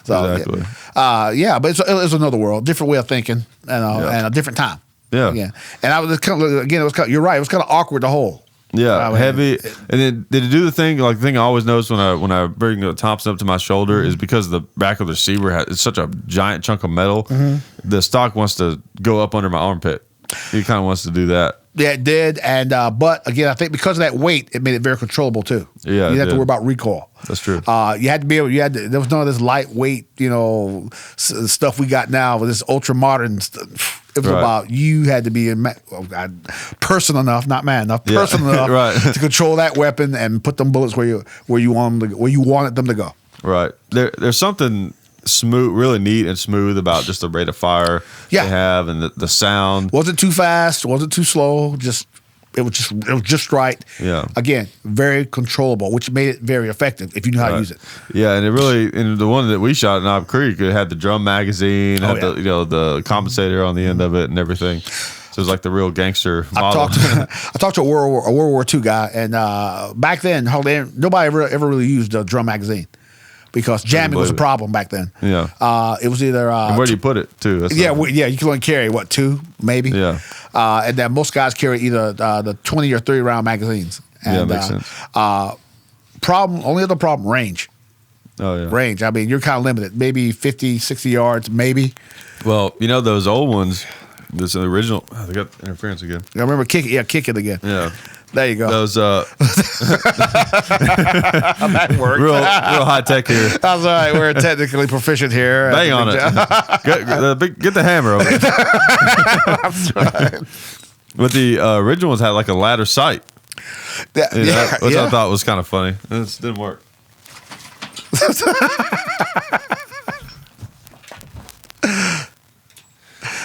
So, exactly. But it's another world, different way of thinking, and a different time. Yeah. And I was kind of, again, you're right. It was kind of awkward to hold. Yeah, heavy. And then did it do the thing? Like the thing I always notice when I bring the Thompson up to my shoulder is because the back of the receiver it's such a giant chunk of metal. The stock wants to go up under my armpit. He kind of wants to do that. Yeah, it did. And but again, I think because of that weight, it made it very controllable too. Yeah, you didn't have to worry about recoil. That's true. You had to be able. There was none of this lightweight, stuff we got now with this ultra modern stuff. It was about you had to be person enough, not man enough, person enough to control that weapon and put them bullets where you want them to, where you wanted them to go. Right. There's something smooth, really neat and smooth about just the rate of fire they have and the sound. Wasn't too fast, wasn't too slow. It was just right. Yeah. Again, very controllable, which made it very effective if you knew how to use it. Yeah, and the one that we shot in Knob Creek, it had the drum magazine, had the compensator on the end of it and everything. So it was like the real gangster model. I talked to a World War II guy, and back then, nobody ever really used a drum magazine. Because jamming was a problem back then. Yeah. It was either. And where do you put it too? You can only carry 2 maybe. Yeah. And then most guys carry either the 20 or 30 round magazines. And, makes sense. Only other problem, range. Oh yeah. Range. I mean, you're kind of limited. Maybe 50, 60 yards, maybe. Well, those old ones. This is the original. Oh, they got interference again. I remember kick it again. Yeah. There you go. Those that worked. Real high tech here. That's all right. We're technically proficient here. Bang on it. Get the hammer over it. That's right. But the original ones had like a ladder sight. Which I thought was kind of funny. This didn't work.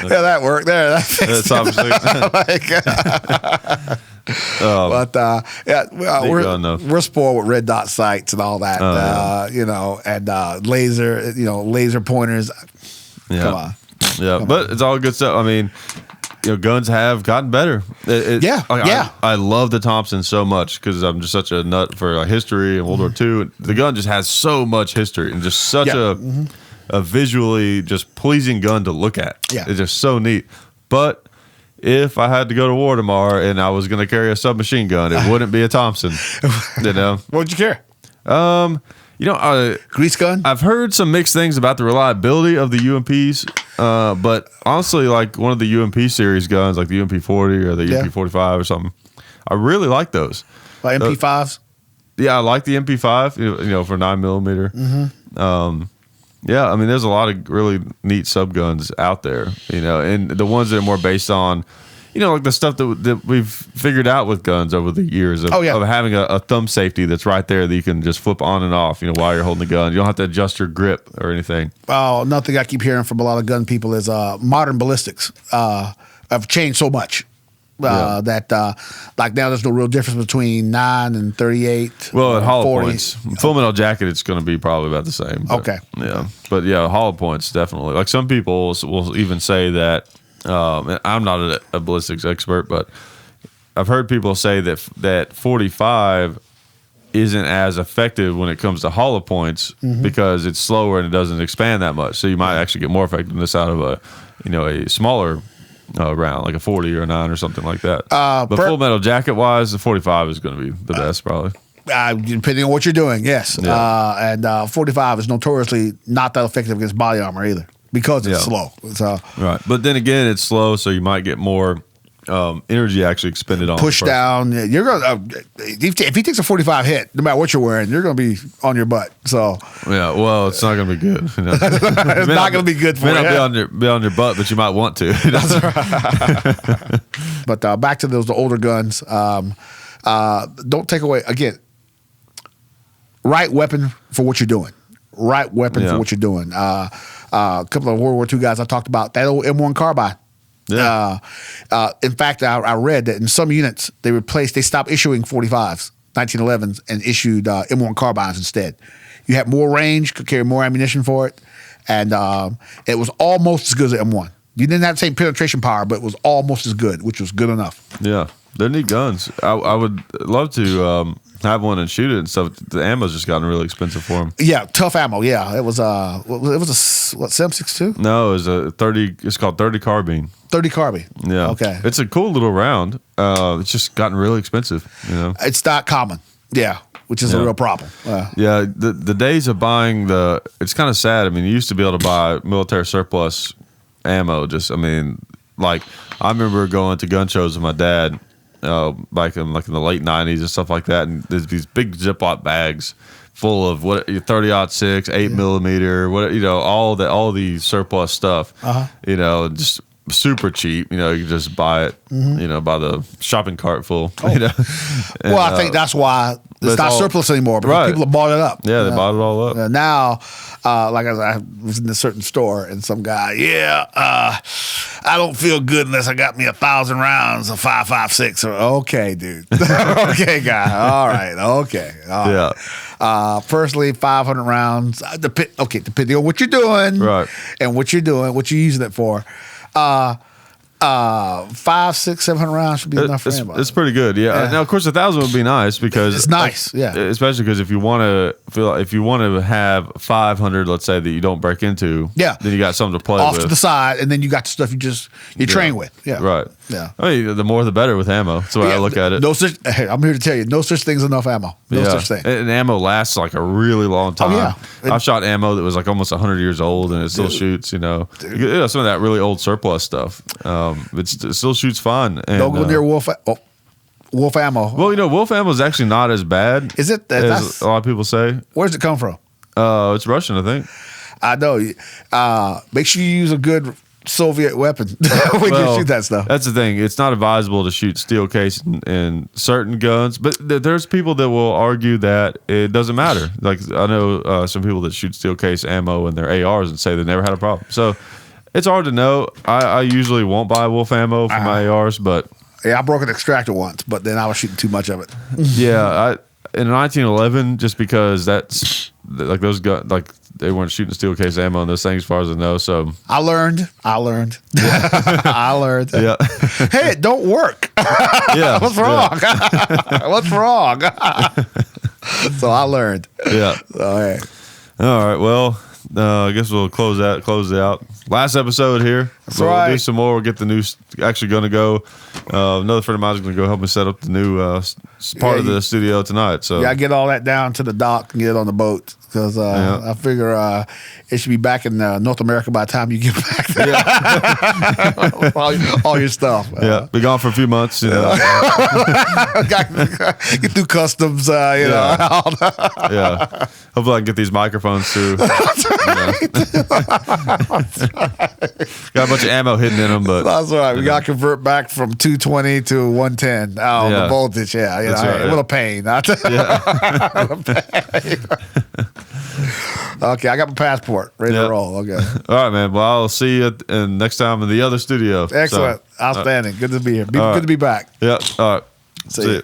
Yeah, that worked there. That's obviously. We're spoiled with red dot sights and all that, and laser pointers. Yeah. Come on. Yeah, but it's all good stuff. I mean, guns have gotten better. I love the Thompson so much because I'm just such a nut for history and World War II. The gun just has so much history and just such a visually just pleasing gun to look at. Yeah. It's just so neat. But if I had to go to war tomorrow and I was going to carry a submachine gun, it wouldn't be a Thompson. What would you carry? Grease gun? I've heard some mixed things about the reliability of the UMPs, but honestly, like one of the UMP series guns, like the UMP-40 or the UMP-45 or something, I really like those. Like MP5s? Yeah, I like the MP5, for 9mm. Yeah, I mean, there's a lot of really neat subguns out there, and the ones that are more based on, like the stuff that we've figured out with guns over the years of having a thumb safety that's right there that you can just flip on and off, while you're holding the gun. You don't have to adjust your grip or anything. Oh, another thing I keep hearing from a lot of gun people is modern ballistics have changed so much. That like now there's no real difference between 9 and 38. Well, at hollow points, full metal jacket, it's going to be probably about the same. But, okay. Yeah, but hollow points definitely. Like some people will even say that. And I'm not a ballistics expert, but I've heard people say that 45 isn't as effective when it comes to hollow points because it's slower and it doesn't expand that much. So you might actually get more effectiveness out of a smaller round, like a 40 or a 9 or something like that. But full metal jacket wise, the 45 is going to be the best probably. Depending on what you're doing, yes. Yeah. And 45 is notoriously not that effective against body armor either because it's slow. So right, but then again, it's slow, so you might get more energy actually expended on push down. You're gonna if he takes a 45 hit, no matter what you're wearing, you're gonna be on your butt. So well, it's not gonna be good. It's not gonna be good for you. Not be on your butt, but you might want to. That's right. But back to the older guns. Don't take away again. Right weapon for what you're doing. Right weapon for what you're doing. A couple of World War II guys I talked about that old M1 carbine. Yeah. In fact, I read that in some units they stopped issuing 45s, 1911s, and issued M1 carbines instead. You had more range, could carry more ammunition for it, and it was almost as good as an M1. You didn't have the same penetration power, but it was almost as good, which was good enough. Yeah, they're neat guns. I would love to have one and shoot it and stuff. The ammo's just gotten really expensive for them. Yeah, tough ammo. Yeah, it was a 7.62. No, it was a 30. It's called 30 carbine. 30 carbine. Yeah. Okay. It's a cool little round. It's just gotten really expensive. It's not common. Yeah. Which is a real problem. Yeah. The days of buying it's kind of sad. I mean, you used to be able to buy military surplus ammo. Like I remember going to gun shows with my dad, back in the late '90s and stuff like that, and there's these big Ziploc bags full of 30-06, 8mm, all the surplus stuff. Just super cheap. You can just buy it. By the shopping cart full. And, well, I think that's why it's not surplus anymore because people have bought it up. Yeah, they bought it all up. Now, like I was in a certain store and some guy, I don't feel good unless I got me 1,000 rounds of 5.56. Okay, dude. Okay, guy. All right. Okay. All right. Personally, 500 rounds. Depending on what you're doing, right, and what you're using it for. 500, 600, 700 rounds should be enough for anybody. It's pretty good, yeah. Now, of course, 1,000 would be nice because it's nice, especially because if you want to have 500, let's say that you don't break into, then you got something to play off with to the side, and then you got the stuff you train with, right, yeah. I mean, the more the better with ammo. That's the way I look at it. I'm here to tell you, no such thing as enough ammo. No such thing. And ammo lasts like a really long time. Oh, yeah. I've shot ammo that was like almost 100 years old, and it still shoots. Some of that really old surplus stuff. It still shoots fine. And, don't go near wolf ammo. Well, wolf ammo is actually not as bad. Is it? As a lot of people say. Where's it come from? It's Russian, I think. I know. Make sure you use a good Soviet weapon when you shoot that stuff. That's the thing. It's not advisable to shoot steel case in certain guns, but there's people that will argue that it doesn't matter. Like I know some people that shoot steel case ammo in their ARs and say they never had a problem. So it's hard to know. I usually won't buy wolf ammo for my ARs, but I broke an extractor once, but then I was shooting too much of it. In 1911, just because that's like those guns, like they weren't shooting steel case ammo on those things, as far as I know. So I learned. I learned. Yeah. Hey, it don't work. Yeah. What's wrong? What's wrong? So I learned. Yeah. All right. All right. Well, I guess we'll close it out. Last episode here. We'll do some more. We'll get the new. Actually, going to go. Another friend of mine is going to go help me set up the new part of the studio tonight. So I get all that down to the dock and get it on the boat because I figure it should be back in North America by the time you get back there. Yeah. all your stuff. Be gone for a few months. Get through customs. Yeah. Hopefully, I can get these microphones too. Got a bunch of ammo hidden in them, but that's all right. We got to convert back from 220 to 110. The voltage. What a pain. What a pain. Okay, I got my passport ready to roll. Okay. All right, man. Well, I'll see you next time in the other studio. Excellent. Outstanding. Good to be here. Good to be back. Yeah. All right. See you.